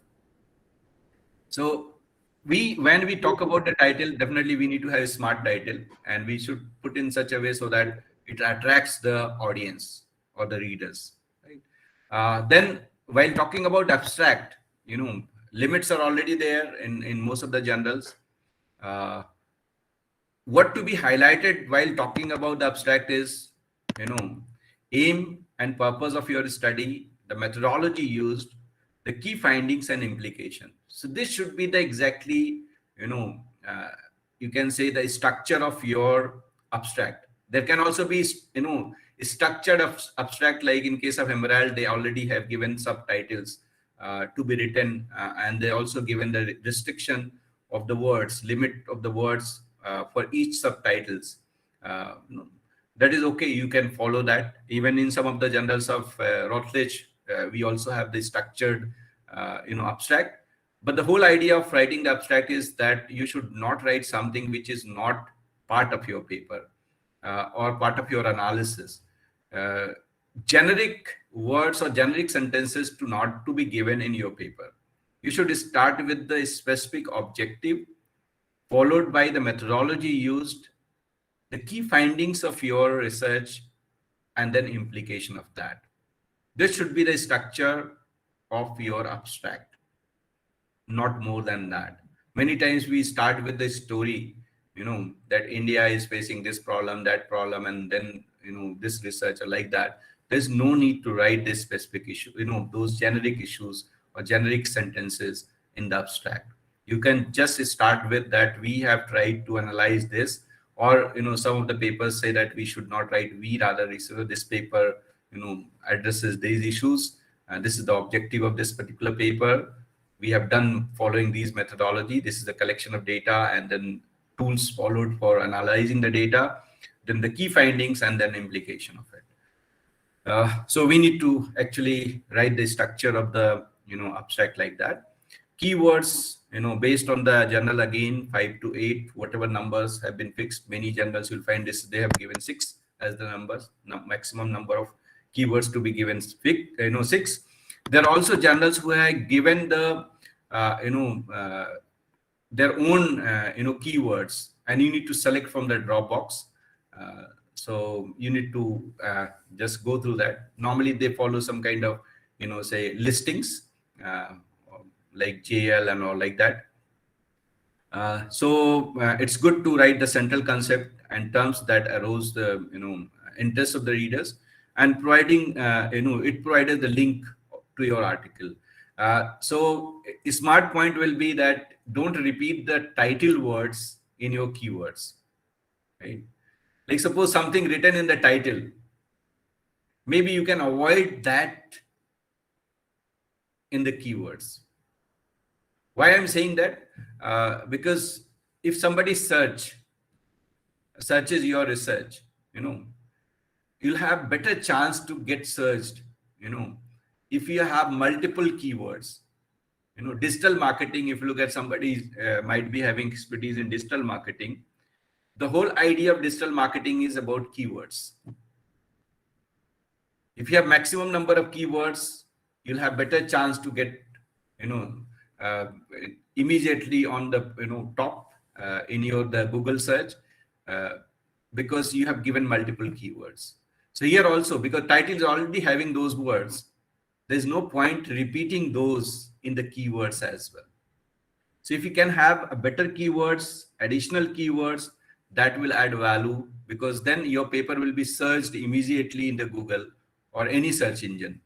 So when we talk about the title, definitely we need to have a smart title, and we should put in such a way so that it attracts the audience or the readers, right? Then while talking about abstract, limits are already there in most of the journals. What to be highlighted while talking about the abstract is aim and purpose of your study, the methodology used, the key findings and implication. So this should be the exactly, you can say the structure of your abstract. There can also be, structured abstract, like in case of Emerald, they already have given subtitles to be written, and they also given the restriction of the words, limit of the words for each subtitles. That is okay, you can follow that. Even in some of the journals of Routledge, we also have the structured abstract. But the whole idea of writing the abstract is that you should not write something which is not part of your paper or part of your analysis. Generic words or generic sentences to not to be given in your paper. You should start with the specific objective, followed by the methodology used, the key findings of your research, and then implication of that. This should be the structure of your abstract, not more than that. Many times we start with the story, that India is facing this problem, that problem, and then, this research or like that. There's no need to write this specific issue, those generic issues or generic sentences in the abstract. You can just start with that we have tried to analyze this, or, some of the papers say that we should not write we, rather this paper, addresses these issues. And this is the objective of this particular paper. We have done following these methodology. This is the collection of data and then tools followed for analyzing the data, then the key findings, and then implication of it. So we need to actually write the structure of the abstract like that. Keywords, based on the journal, again 5 to 8, whatever numbers have been fixed. Many journals will find this, they have given 6 as the numbers, maximum number of keywords to be given 6. There are also journals who have given the their own keywords, and you need to select from the drop box. So you need to just go through that. Normally they follow some kind of say listings like JL and all like that. So it's good to write the central concept and terms that arouse the interest of the readers, and providing it provided the link to your article. So a smart point will be that don't repeat the title words in your keywords, right? Like suppose something written in the title, maybe you can avoid that in the keywords. Why I'm saying that? Because if somebody searches your research, you'll have better chance to get searched, if you have multiple keywords. Digital marketing, if you look at somebody might be having expertise in digital marketing, the whole idea of digital marketing is about keywords. If you have maximum number of keywords, you'll have better chance to get immediately on the top in the Google search, because you have given multiple keywords. So here also, because title is already having those words, there's no point repeating those in the keywords as well. So if you can have a better keywords, additional keywords, that will add value, because then your paper will be searched immediately in the Google or any search engine,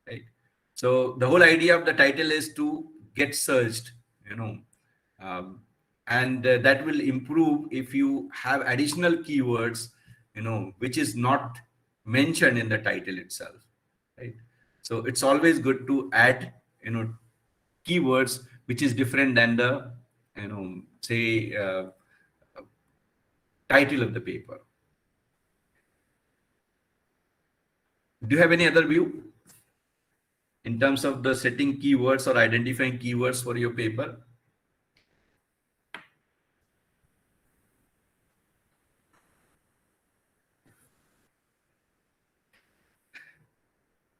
right? So the whole idea of the title is to get searched, and that will improve if you have additional keywords, which is not mentioned in the title itself, right? So it's always good to add, keywords which is different than the, say, title of the paper. Do you have any other view in terms of the setting keywords or identifying keywords for your paper?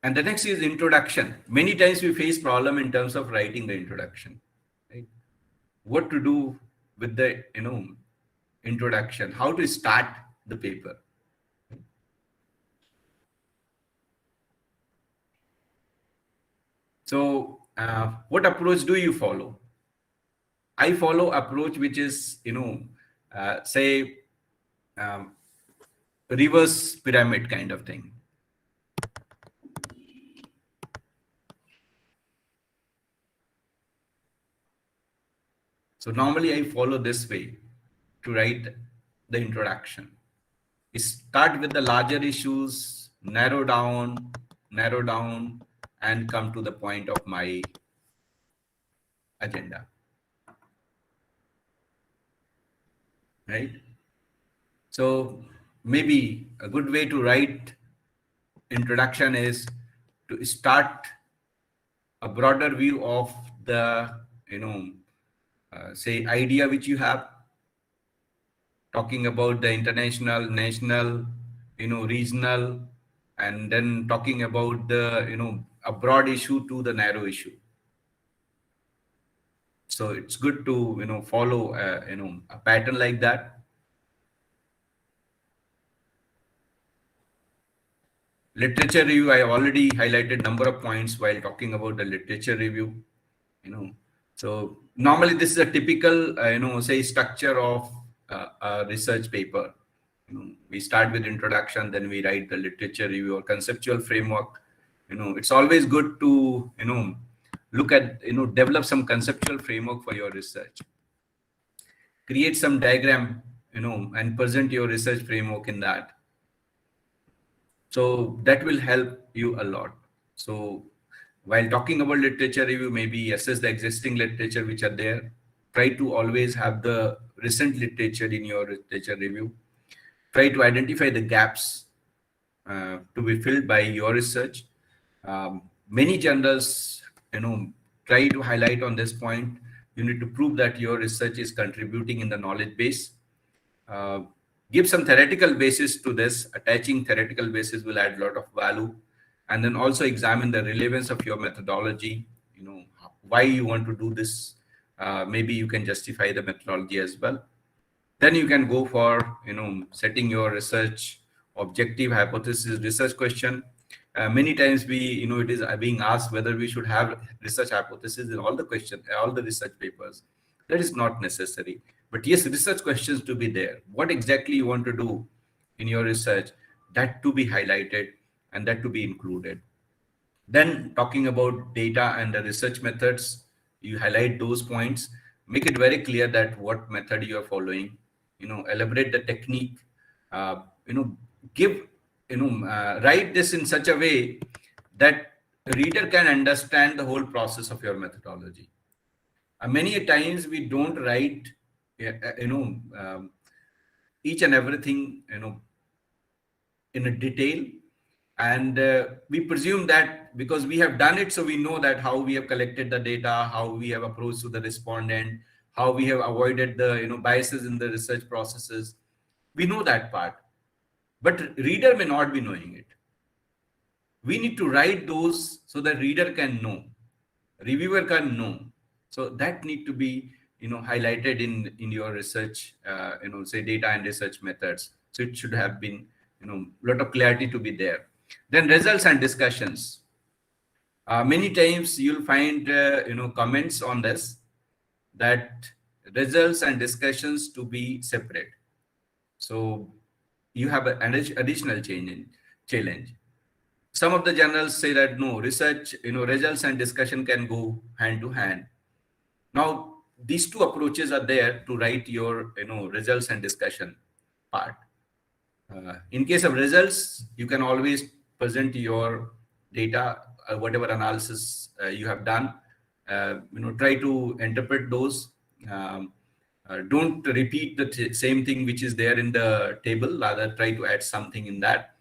And the next is introduction. Many times we face problem in terms of writing the introduction, right? What to do with the, introduction, how to start the paper. So what approach do you follow? I follow approach which is, say, reverse pyramid kind of thing. So normally I follow this way to write the introduction. Start with the larger issues, narrow down, and come to the point of my agenda. Right? So maybe a good way to write introduction is to start a broader view of the, say idea which you have, talking about the international, national, regional, and then talking about the, a broad issue to the narrow issue. So it's good to, follow, a pattern like that. Literature review, I have already highlighted number of points while talking about the literature review, So normally this is a typical, say structure of a research paper. We start with introduction, then we write the literature review or conceptual framework. It's always good to, look at, develop some conceptual framework for your research. Create some diagram, and present your research framework in that. So that will help you a lot. So while talking about literature review, maybe assess the existing literature which are there. Try to always have the recent literature in your literature review. Try to identify the gaps to be filled by your research. Many journals, try to highlight on this point. You need to prove that your research is contributing in the knowledge base. Give some theoretical basis to this. Attaching theoretical basis will add a lot of value. And then also examine the relevance of your methodology, why you want to do this. Maybe you can justify the methodology as well. Then you can go for, setting your research objective, hypothesis, research question. Many times we, it is being asked whether we should have research hypothesis in all the questions, all the research papers. That is not necessary. But yes, research questions to be there. What exactly you want to do in your research, that to be highlighted and that to be included. Then talking about data and the research methods, you highlight those points, make it very clear that what method you are following, elaborate the technique, give, write this in such a way that the reader can understand the whole process of your methodology. Many times we don't write, each and everything, in a detail. And we presume that because we have done it, so we know that how we have collected the data, how we have approached to the respondent, how we have avoided the biases in the research processes. We know that part, but reader may not be knowing it. We need to write those so that reader can know, reviewer can know. So that need to be highlighted in your research, say data and research methods. So it should have been lot of clarity to be there. Then results and discussions. Many times you'll find comments on this, that results and discussions to be separate. So you have an additional challenge. Some of the journals say that no, research, results and discussion can go hand to hand. Now these two approaches are there to write your results and discussion part. In case of results, you can always present your data, whatever analysis you have done. Try to interpret those. Don't repeat the same thing which is there in the table. Rather, try to add something in that.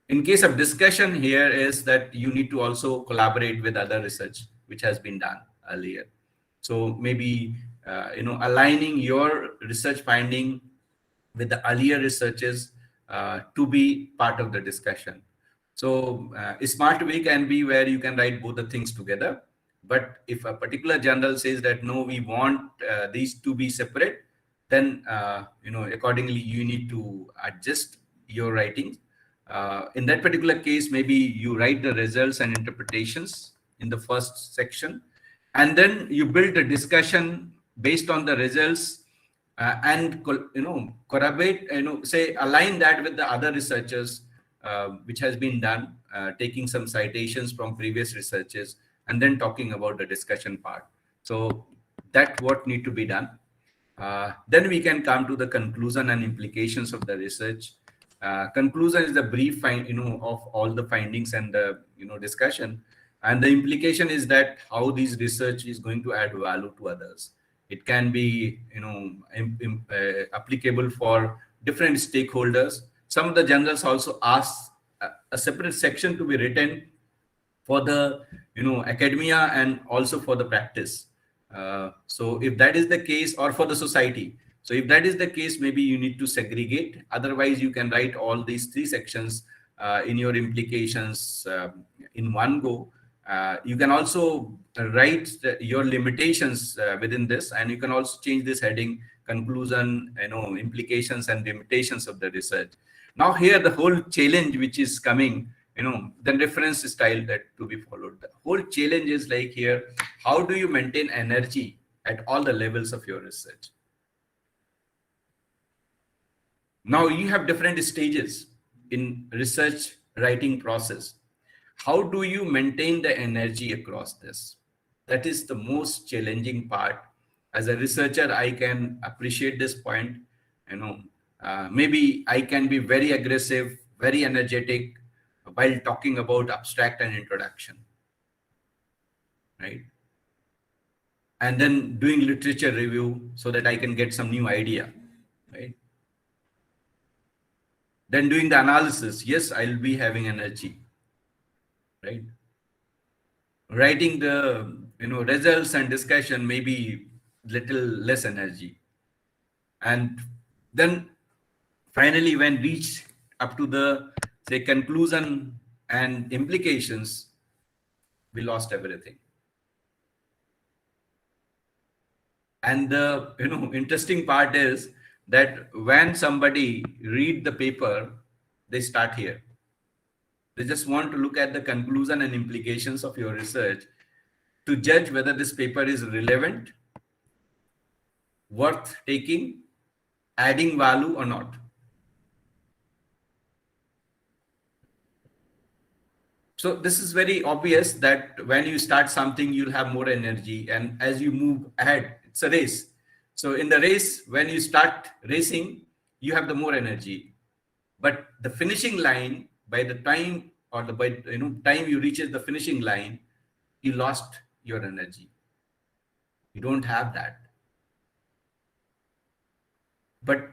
In case of discussion, here is that you need to also collaborate with other research which has been done earlier. So maybe aligning your research finding with the earlier researches to be part of the discussion. So a smart way can be where you can write both the things together. But if a particular journal says that no, we want these to be separate, then accordingly you need to adjust your writing. In that particular case, maybe you write the results and interpretations in the first section, and then you build a discussion based on the results and corroborate, say align that with the other researchers, which has been done, taking some citations from previous researches and then talking about the discussion part. So that what need to be done. Then we can come to the conclusion and implications of the research. Conclusion is the brief of all the findings and the discussion, and the implication is that how this research is going to add value to others. It can be applicable for different stakeholders. Some of the journals also ask a separate section to be written for the academia and also for the practice. So if that is the case, or for the society, so if that is the case, maybe you need to segregate. Otherwise you can write all these three sections in your implications in one go. You can also write your limitations within this, and you can also change this heading: conclusion, implications and limitations of the research. Now here the whole challenge which is coming, the reference style that to be followed. The whole challenge is like here, how do you maintain energy at all the levels of your research? Now you have different stages in research writing process. How do you maintain the energy across this? That is the most challenging part. As a researcher, I can appreciate this point. Maybe I can be very aggressive, very energetic while talking about abstract and introduction, right? And then doing literature review so that I can get some new idea, right? Then doing the analysis, yes, I'll be having energy, right? Writing the results and discussion, maybe little less energy. And then finally, when reached up to the say conclusion and implications, we lost everything. And the interesting part is that when somebody read the paper, they start here. They just want to look at the conclusion and implications of your research to judge whether this paper is relevant, worth taking, adding value or not. So this is very obvious that when you start something, you'll have more energy, and as you move ahead, it's a race. So in the race, when you start racing, you have the more energy. But the finishing line, by the time or the time you reaches the finishing line, you lost your energy. You don't have that. But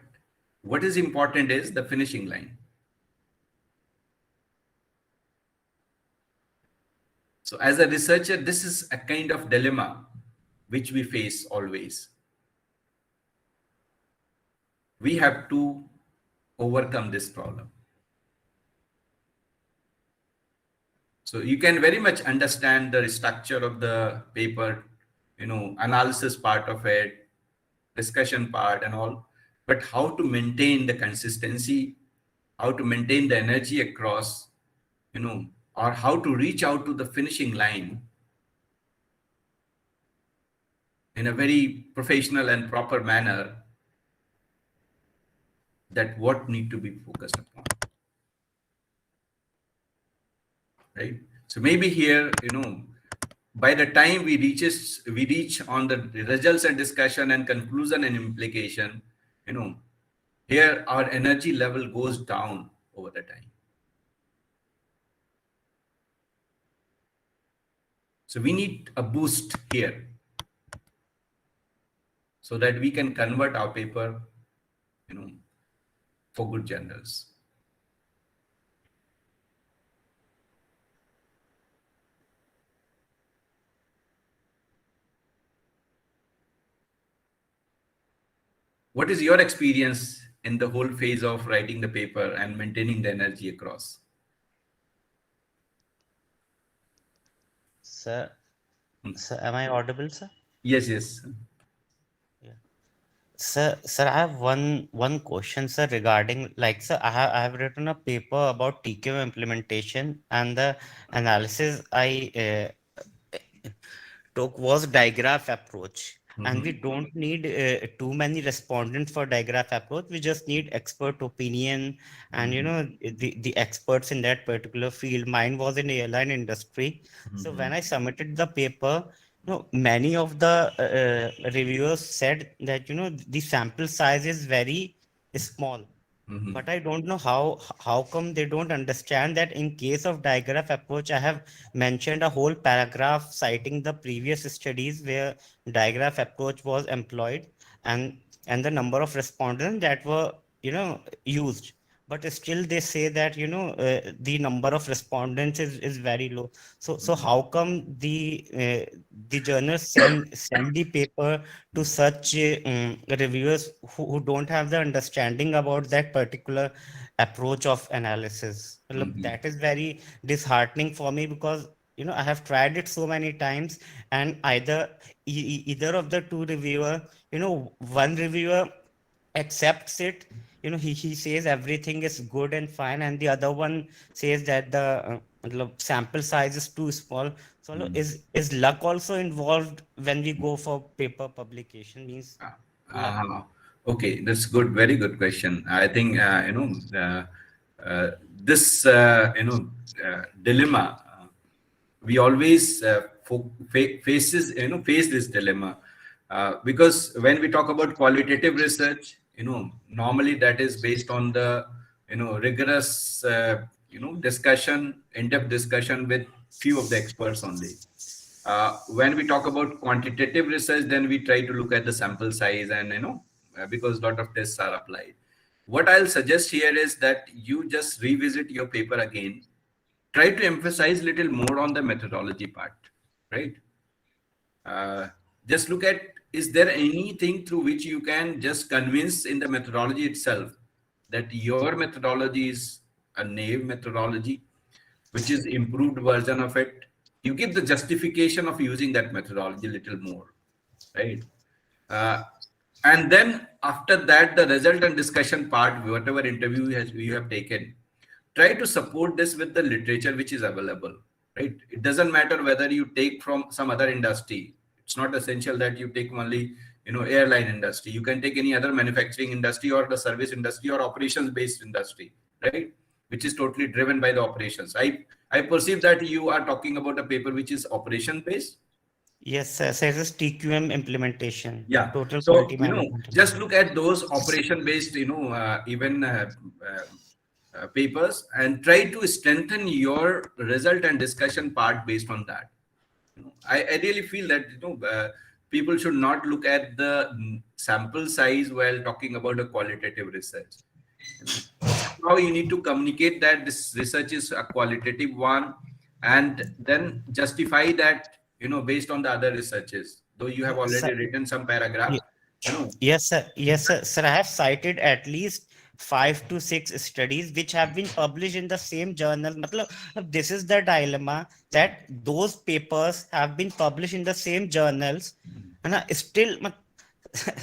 what is important is the finishing line. So as a researcher, this is a kind of dilemma which we face always. We have to overcome this problem. So you can very much understand the structure of the paper, analysis part of it, discussion part and all, but how to maintain the consistency, how to maintain the energy across, or how to reach out to the finishing line in a very professional and proper manner, that what need to be focused upon, right? So maybe here, by the time we reach on the results and discussion and conclusion and implication, here our energy level goes down over the time. So we need a boost here so that we can convert our paper, for good journals. What is your experience in the whole phase of writing the paper and maintaining the energy across? Sir, am I audible, sir? Yes, yes. Yeah. Sir, I have one question, sir, regarding sir, I have written a paper about TQM implementation, and the analysis I took was digraph approach. and we don't need too many respondents for digraph approach. We just need expert opinion and the experts in that particular field. Mine was in airline industry. So when I submitted the paper, many of the reviewers said that the sample size is very small. But I don't know how come they don't understand that in case of digraph approach, I have mentioned a whole paragraph citing the previous studies where digraph approach was employed, and the number of respondents that were used. But still they say that the number of respondents is very low. So how come the journals send the paper to such reviewers who don't have the understanding about that particular approach of analysis? Look, that is very disheartening for me, because I have tried it so many times, and either of the two reviewer, one reviewer accepts it, he says everything is good and fine, and the other one says that the sample size is too small. So is luck also involved when we go for paper publication? Means Okay, that's good. Very good question. I think this dilemma, we always face this dilemma, because when we talk about qualitative research, normally that is based on the rigorous discussion, in-depth discussion with few of the experts only. When we talk about quantitative research, then we try to look at the sample size, and because a lot of tests are applied. What I'll suggest here is that you just revisit your paper again, try to emphasize little more on the methodology part, right? Just look at, is there anything through which you can just convince in the methodology itself that your methodology is a naive methodology, which is improved version of it. You give the justification of using that methodology a little more, right? And then after that, the result and discussion part, whatever interview you have taken, try to support this with the literature which is available, right? It doesn't matter whether you take from some other industry. It's not essential that you take only airline industry. You can take any other manufacturing industry or the service industry or operations based industry, right? Which is totally driven by the operations. I perceive that you are talking about a paper which is operation based. Yes, sir. So it's TQM implementation. Yeah. Total So quality management. just look at those operation based even papers, and try to strengthen your result and discussion part based on that. I really feel that people should not look at the sample size while talking about a qualitative research. Now you need to communicate that this research is a qualitative one, and then justify that based on the other researches, though you have already written some paragraph. Yes, sir. Yes, sir. Sir, I have cited at least 5 to 6 studies which have been published in the same journal. Matlab, this is the dilemma, that those papers have been published in the same journals, and still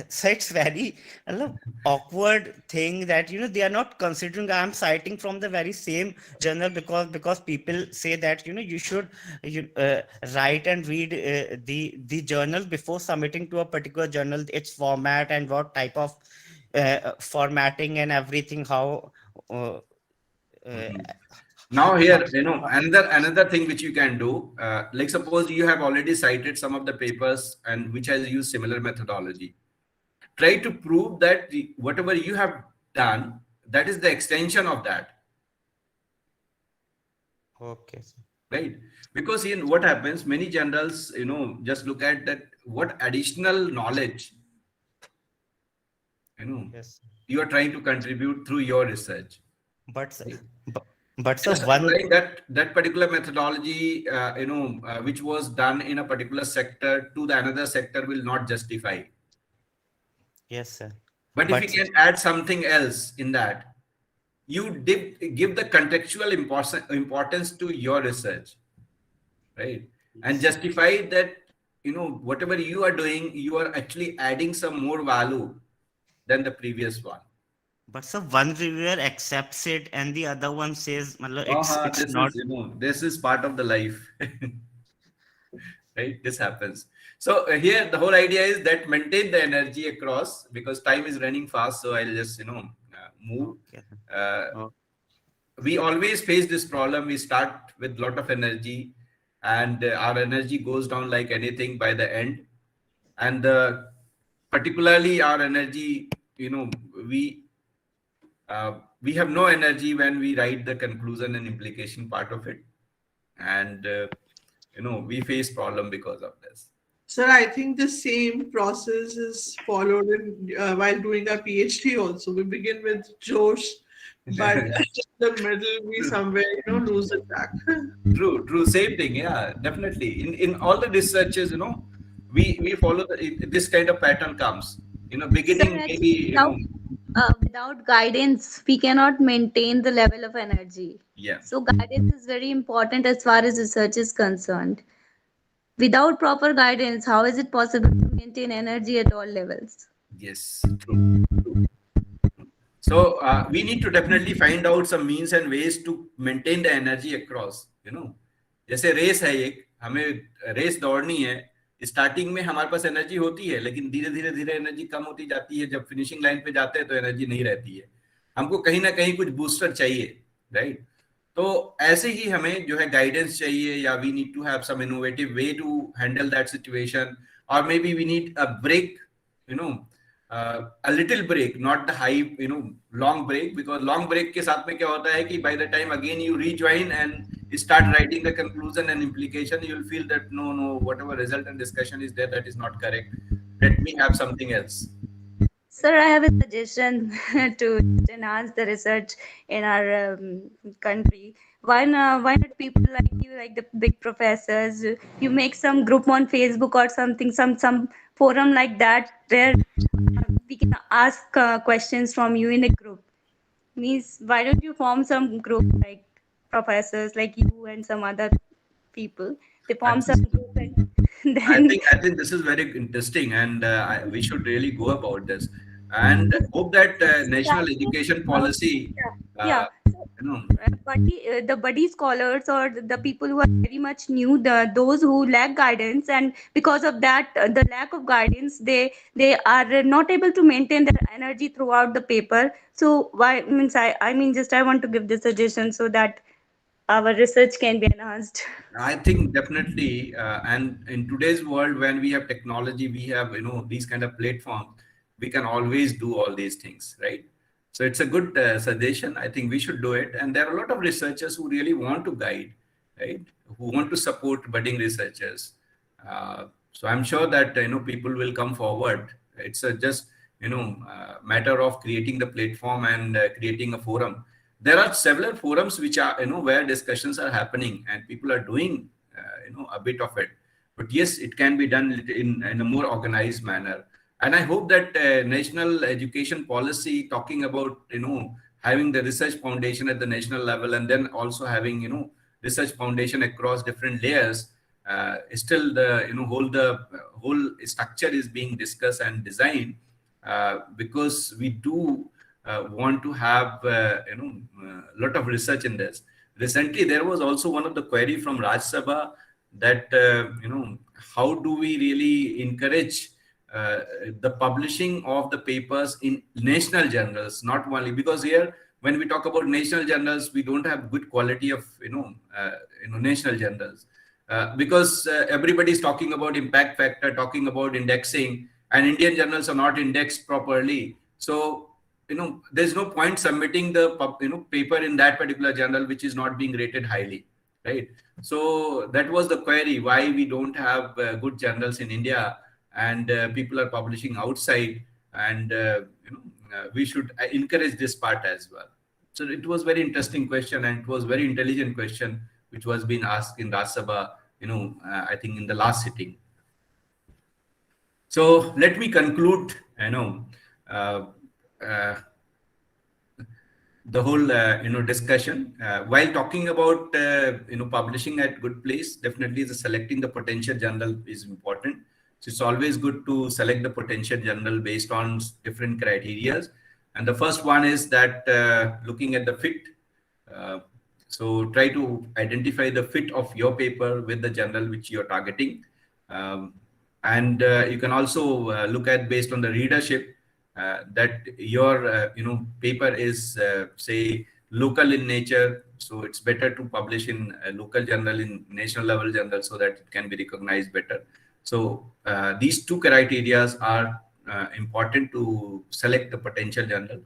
so it's very awkward thing that they are not considering I'm citing from the very same journal, because people say that you should write and read the journal before submitting to a particular journal, its format and what type of formatting and everything, how now here another thing which you can do, like suppose you have already cited some of the papers and which has used similar methodology. Try to prove that whatever you have done, that is the extension of that. Okay. Right? Because what happens, many journals just look at that what additional knowledge yes, you are trying to contribute through your research. But So so one that particular methodology which was done in a particular sector to the another sector will not justify. Yes, sir. But if you can add something else in that, you give the contextual importance to your research, right? And justify that whatever you are doing, you are actually adding some more value than the previous one. But so one reviewer accepts it and the other one says, it's this not. is this is part of the life. right? This happens. So here the whole idea is that maintain the energy across, because time is running fast. So I'll just move. Okay. We always face this problem. We start with lot of energy, and our energy goes down like anything by the end. And particularly our energy, we we have no energy when we write the conclusion and implication part of it, and we face problem because of this. Sir, I think the same process is followed while doing our PhD also. We begin with Josh, but in the middle we somewhere, lose the track. True, same thing. Yeah, definitely. In all the researches, we follow this kind of pattern comes. Sir, Beginning actually, maybe, without guidance, we cannot maintain the level of energy. yeah. So guidance is very important as far as research is concerned. Without proper guidance, how is it possible to maintain energy at all levels? Yes, true. So we need to definitely find out some means and ways to maintain the energy across. जैसे race है एक, हमें race दौड़नी है, starting में हमारे पास energy होती है, लेकिन धीरे धीरे धीरे एनर्जी कम होती जाती है. जब फिनिशिंग लाइन पे जाते हैं तो एनर्जी नहीं रहती है. हमको कहीं ना कहीं कुछ बूस्टर चाहिए, राइट? तो ऐसे ही हमें जो है गाइडेंस चाहिए, या we need to have some innovative way to handle that situation, और maybe we need a break, a little break, not the high, long break, because long break के साथ में क्या होता है कि by the time again you rejoin and start writing the conclusion and implication, you will feel that no, whatever result and discussion is there, that is not correct. Let me have something else. Sir, I have a suggestion to enhance the research in our country. Why not people like you, like the big professors, you make some group on Facebook or something, some forum like that, where we can ask questions from you in a group. Means, why don't you form some group like professors like you and some other people? They form some group, and then I think this is very interesting, and we should really go about this, and hope that national education policy, yeah. The buddy scholars or the people who are very much new, those who lack guidance, and because of that, the lack of guidance, they are not able to maintain their energy throughout the paper. So why means I mean just I want to give this suggestion so that our research can be enhanced. I think definitely, and in today's world, when we have technology, we have these kind of platforms, we can always do all these things, right? So it's a good suggestion. I think we should do it, and there are a lot of researchers who really want to guide, right? Who want to support budding researchers. So I'm sure that people will come forward. It's just matter of creating the platform and creating a forum. There are several forums which are where discussions are happening and people are doing a bit of it, but yes, it can be done in a more organized manner. And I hope that national education policy, talking about having the research foundation at the national level, and then also having research foundation across different layers, still the whole structure is being discussed and designed, because we do want to have a lot of research in this. Recently, there was also one of the query from Raj Sabha that how do we really encourage the publishing of the papers in national journals, not only because here when we talk about national journals, we don't have good quality of national journals, because everybody is talking about impact factor, talking about indexing, and Indian journals are not indexed properly. So there's no point submitting the paper in that particular journal which is not being rated highly, right? So that was the query, why we don't have good journals in India, and people are publishing outside, and we should encourage this part as well. So it was very interesting question, and it was very intelligent question which was being asked in Raj Sabha, I think in the last sitting. So let me conclude the whole discussion while talking about publishing at good place. Definitely the selecting the potential journal is important. So it's always good to select the potential journal based on different criteria, and the first one is that looking at the fit. So try to identify the fit of your paper with the journal which you're targeting. And you can also look at, based on the readership, that your paper is say local in nature, so it's better to publish in a local journal, in national level journal, so that it can be recognized better. So these two criteria are important to select the potential journal.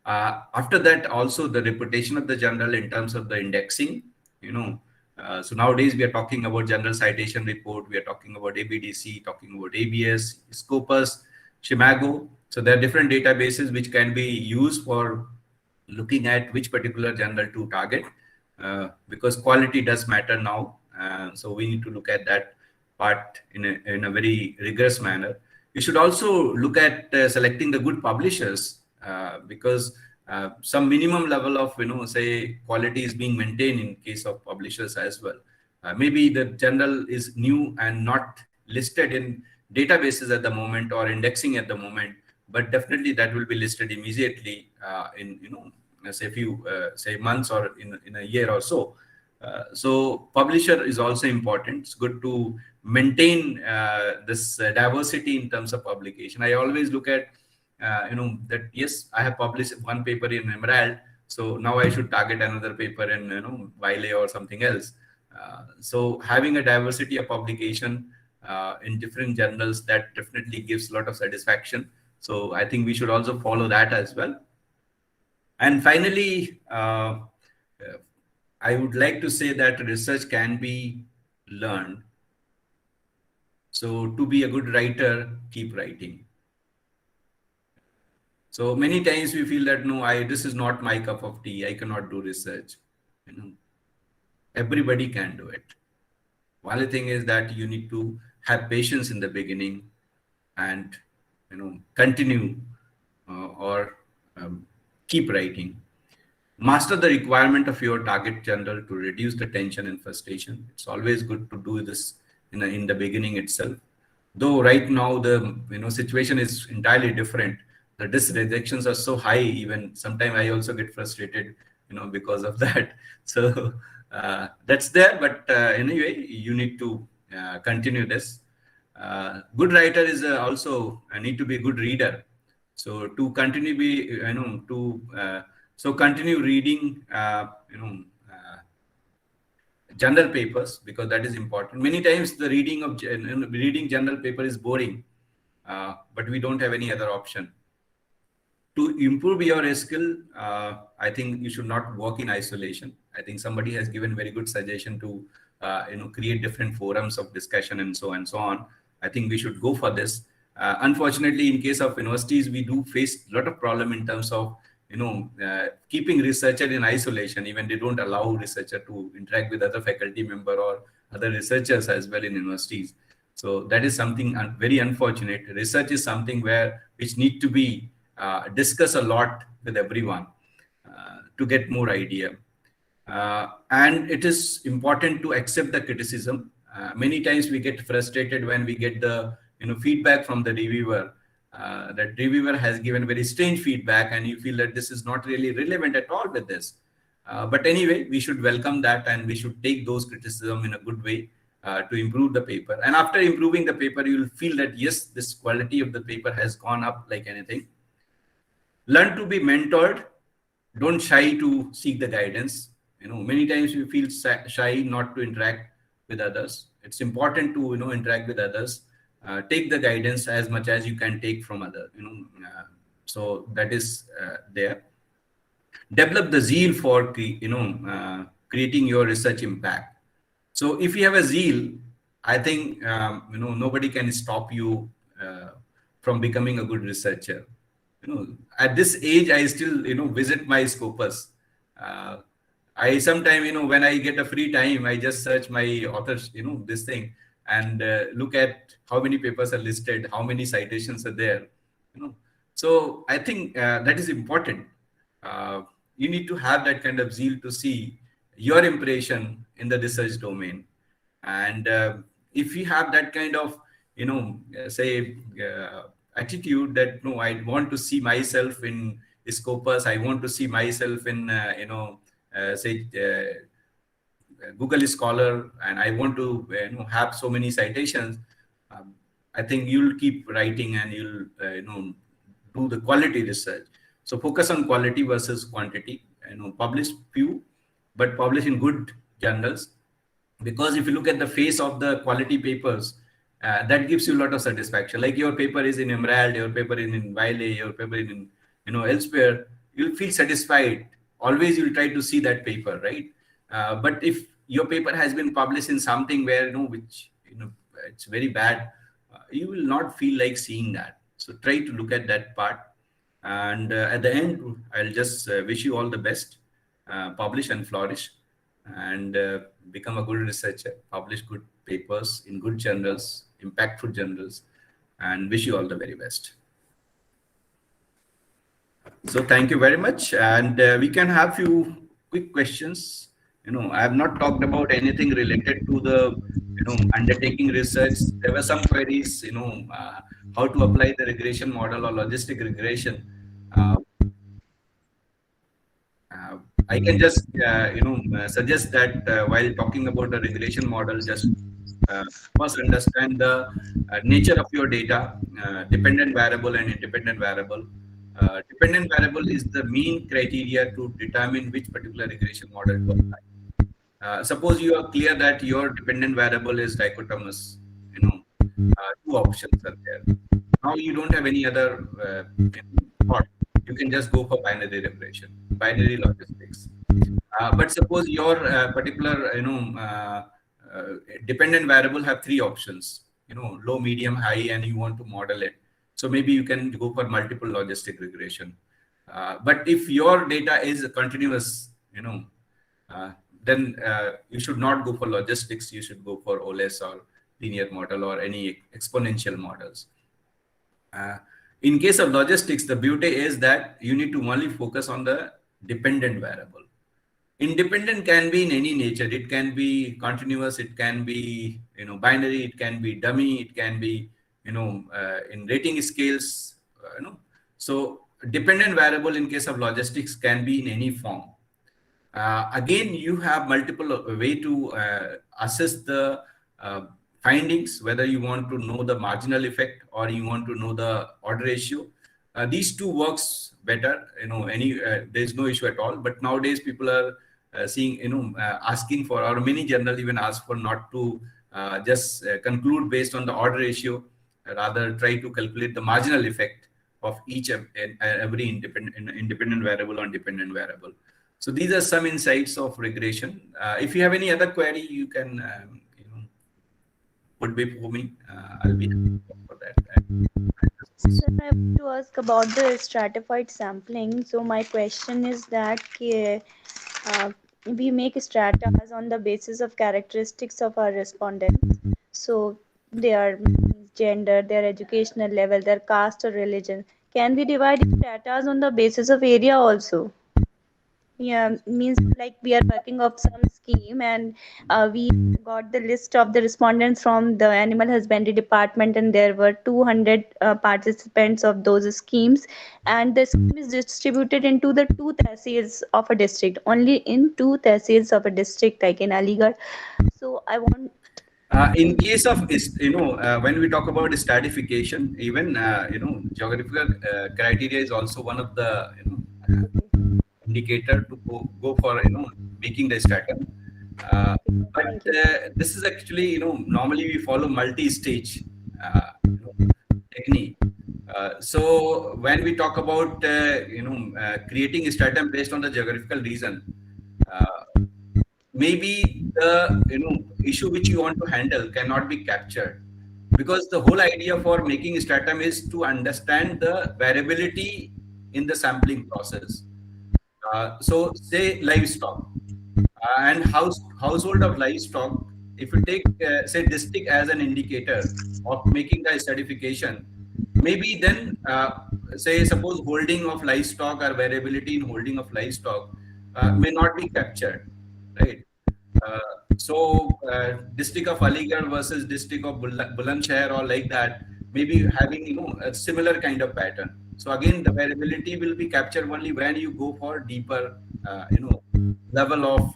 After that, also the reputation of the journal in terms of the indexing, so nowadays we are talking about General Citation Report, we are talking about ABDC, talking about ABS, Scopus, Shimago. So there are different databases which can be used for looking at which particular journal to target, because quality does matter now. So we need to look at that part in a very rigorous manner. You should also look at selecting the good publishers, because some minimum level of say quality is being maintained in case of publishers as well. Maybe the journal is new and not listed in databases at the moment or indexing at the moment, but definitely that will be listed immediately in say a few say months or in a year or so. So publisher is also important. It's good to maintain this diversity in terms of publication. I always look at that yes, I have published one paper in Emerald, so now I should target another paper in Wiley or something else. So having a diversity of publication in different journals, that definitely gives a lot of satisfaction. So I think we should also follow that as well. And finally, I would like to say that research can be learned. So to be a good writer, keep writing. So many times we feel that no, this is not my cup of tea, I cannot do research. Everybody can do it. Only thing is that you need to have patience in the beginning and continue or keep writing. Master the requirement of your target journal to reduce the tension and frustration. It's always good to do this in the beginning itself. Though right now the situation is entirely different. The rejections are so high, even sometimes I also get frustrated because of that. So that's there, but anyway, you need to continue this. Good writer is also need to be a good reader. So to continue continue reading journal papers, because that is important. Many times the reading journal paper is boring, but we don't have any other option. To improve your skill, I think you should not work in isolation. I think somebody has given very good suggestion to create different forums of discussion and so on. I think we should go for this. Unfortunately, in case of universities, we do face a lot of problem in terms of keeping researcher in isolation. Even they don't allow researcher to interact with other faculty member or other researchers as well in universities. So that is something very unfortunate. Research is something which need to be discussed a lot with everyone to get more idea. And it is important to accept the criticism. Many times we get frustrated when we get the feedback from the reviewer. That reviewer has given very strange feedback and you feel that this is not really relevant at all with this. But anyway, we should welcome that and we should take those criticism in a good way to improve the paper. And after improving the paper, you will feel that yes, this quality of the paper has gone up like anything. Learn to be mentored. Don't shy to seek the guidance. Many times we feel shy not to interact with others. It's important to interact with others. Take the guidance as much as you can take from others. So that is there. Develop the zeal for creating your research impact. So if you have a zeal, I think nobody can stop you from becoming a good researcher. At this age, I still visit my Scopus. I sometimes when I get a free time, I just search my authors this thing and look at how many papers are listed, how many citations are there. So I think that is important. You need to have that kind of zeal to see your impression in the research domain. And if you have that kind of attitude that no, I want to see myself in Scopus, I want to see myself in Google Scholar, and I want to have so many citations. I think you'll keep writing and you'll do the quality research. So focus on quality versus quantity. Publish few, but publish in good journals, because if you look at the face of the quality papers, that gives you a lot of satisfaction. Like your paper is in Emerald, your paper is in Wiley, your paper is in elsewhere, you'll feel satisfied. Always you'll try to see that paper, right? But if your paper has been published in something where which it's very bad, you will not feel like seeing that. So try to look at that part. And at the end, I'll just wish you all the best. Publish and flourish, and become a good researcher. Publish good papers in good journals, impactful journals, and wish you all the very best. So thank you very much, and we can have few quick questions. I have not talked about anything related to the undertaking research. There were some queries, how to apply the regression model or logistic regression. I can just suggest that while talking about the regression model, just first understand the nature of your data, dependent variable and independent variable. Dependent variable is the mean criteria to determine which particular regression model to apply. Suppose you are clear that your dependent variable is dichotomous, two options are there. Now you don't have any other thought. You can just go for binary regression, binary logistics. But suppose your particular dependent variable have three options, low, medium, high, and you want to model it. So maybe you can go for multiple logistic regression. But if your data is continuous, then you should not go for logistics. You should go for OLS or linear model or any exponential models. In case of logistics, the beauty is that you need to only focus on the dependent variable. Independent can be in any nature. It can be continuous. It can be binary. It can be dummy. It can be in rating scales. So dependent variable in case of logistics can be in any form. Again, you have multiple way to assess the findings, whether you want to know the marginal effect or you want to know the odds ratio. These two works better. There's no issue at all. But nowadays people are seeing, asking for, or many journals even ask for not to just conclude based on the odds ratio, rather try to calculate the marginal effect of each and every independent variable on dependent variable. So these are some insights of regression. If you have any other query, you can put before me. I'll be happy for that. So I want to ask about the stratified sampling. So my question is that we make stratas on the basis of characteristics of our respondents. So their gender, their educational level, their caste or religion. Can we divide stratas on the basis of area also? Yeah, means like we are working of some scheme and we got the list of the respondents from the animal husbandry department, and there were 200 participants of those schemes, and the scheme is distributed into the two tehsils of a district, only in two tehsils of a district like in Aligarh. So I want in case of when we talk about stratification, even geographical criteria is also one of the indicator to go for making the stratum. But this is actually normally we follow multi-stage technique. So when we talk about creating a stratum based on the geographical region, maybe the issue which you want to handle cannot be captured, because the whole idea for making a stratum is to understand the variability in the sampling process. So say livestock and household of livestock. If you take say district as an indicator of making the certification, maybe then say suppose holding of livestock or variability in holding of livestock may not be captured, right? So district of Aligarh versus district of Bulandshahr or like that, maybe having a similar kind of pattern. So again, the variability will be captured only when you go for deeper level of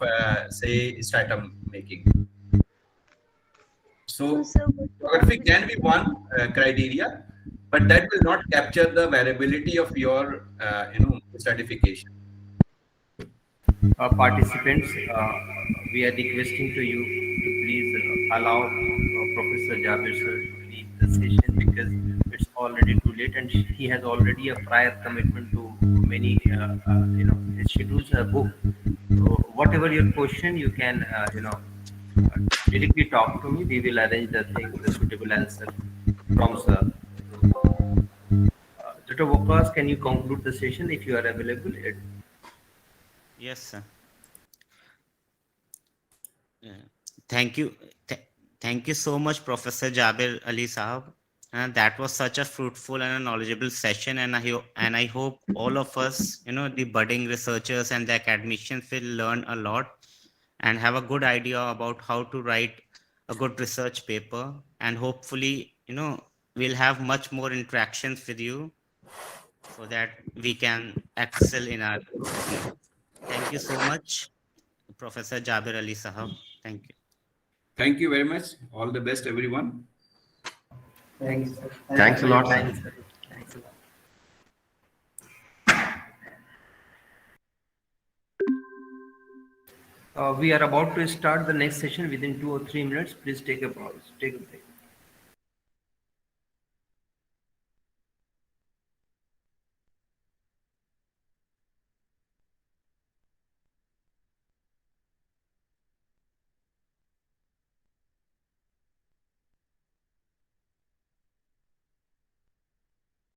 say stratum making. So orthography can be one criteria, but that will not capture the variability of your certification. Participants, we are requesting to you to please allow Professor Jabir sir to lead the session because it's already too late and he has already a prior commitment to many, his schedules are booked. So whatever your question, you can, directly talk to me. We will arrange the thing, the suitable answer from sir. Dr. Wakas, can you conclude the session if you are available? Yes, sir. Thank you. Thank you so much, Professor Jabir Ali Sahab. That was such a fruitful and a knowledgeable session, and I hope all of us, the budding researchers and the academicians will learn a lot and have a good idea about how to write a good research paper, and hopefully, we'll have much more interactions with you so that we can excel in our field. Thank you so much, Professor Jabir Ali Sahab. Thank you. Thank you very much. All the best, everyone. Thank you, sir. Thanks a lot, sir. Thanks, sir. Thanks a lot. We are about to start the next session within 2 or 3 minutes. Please take a pause. Take a break.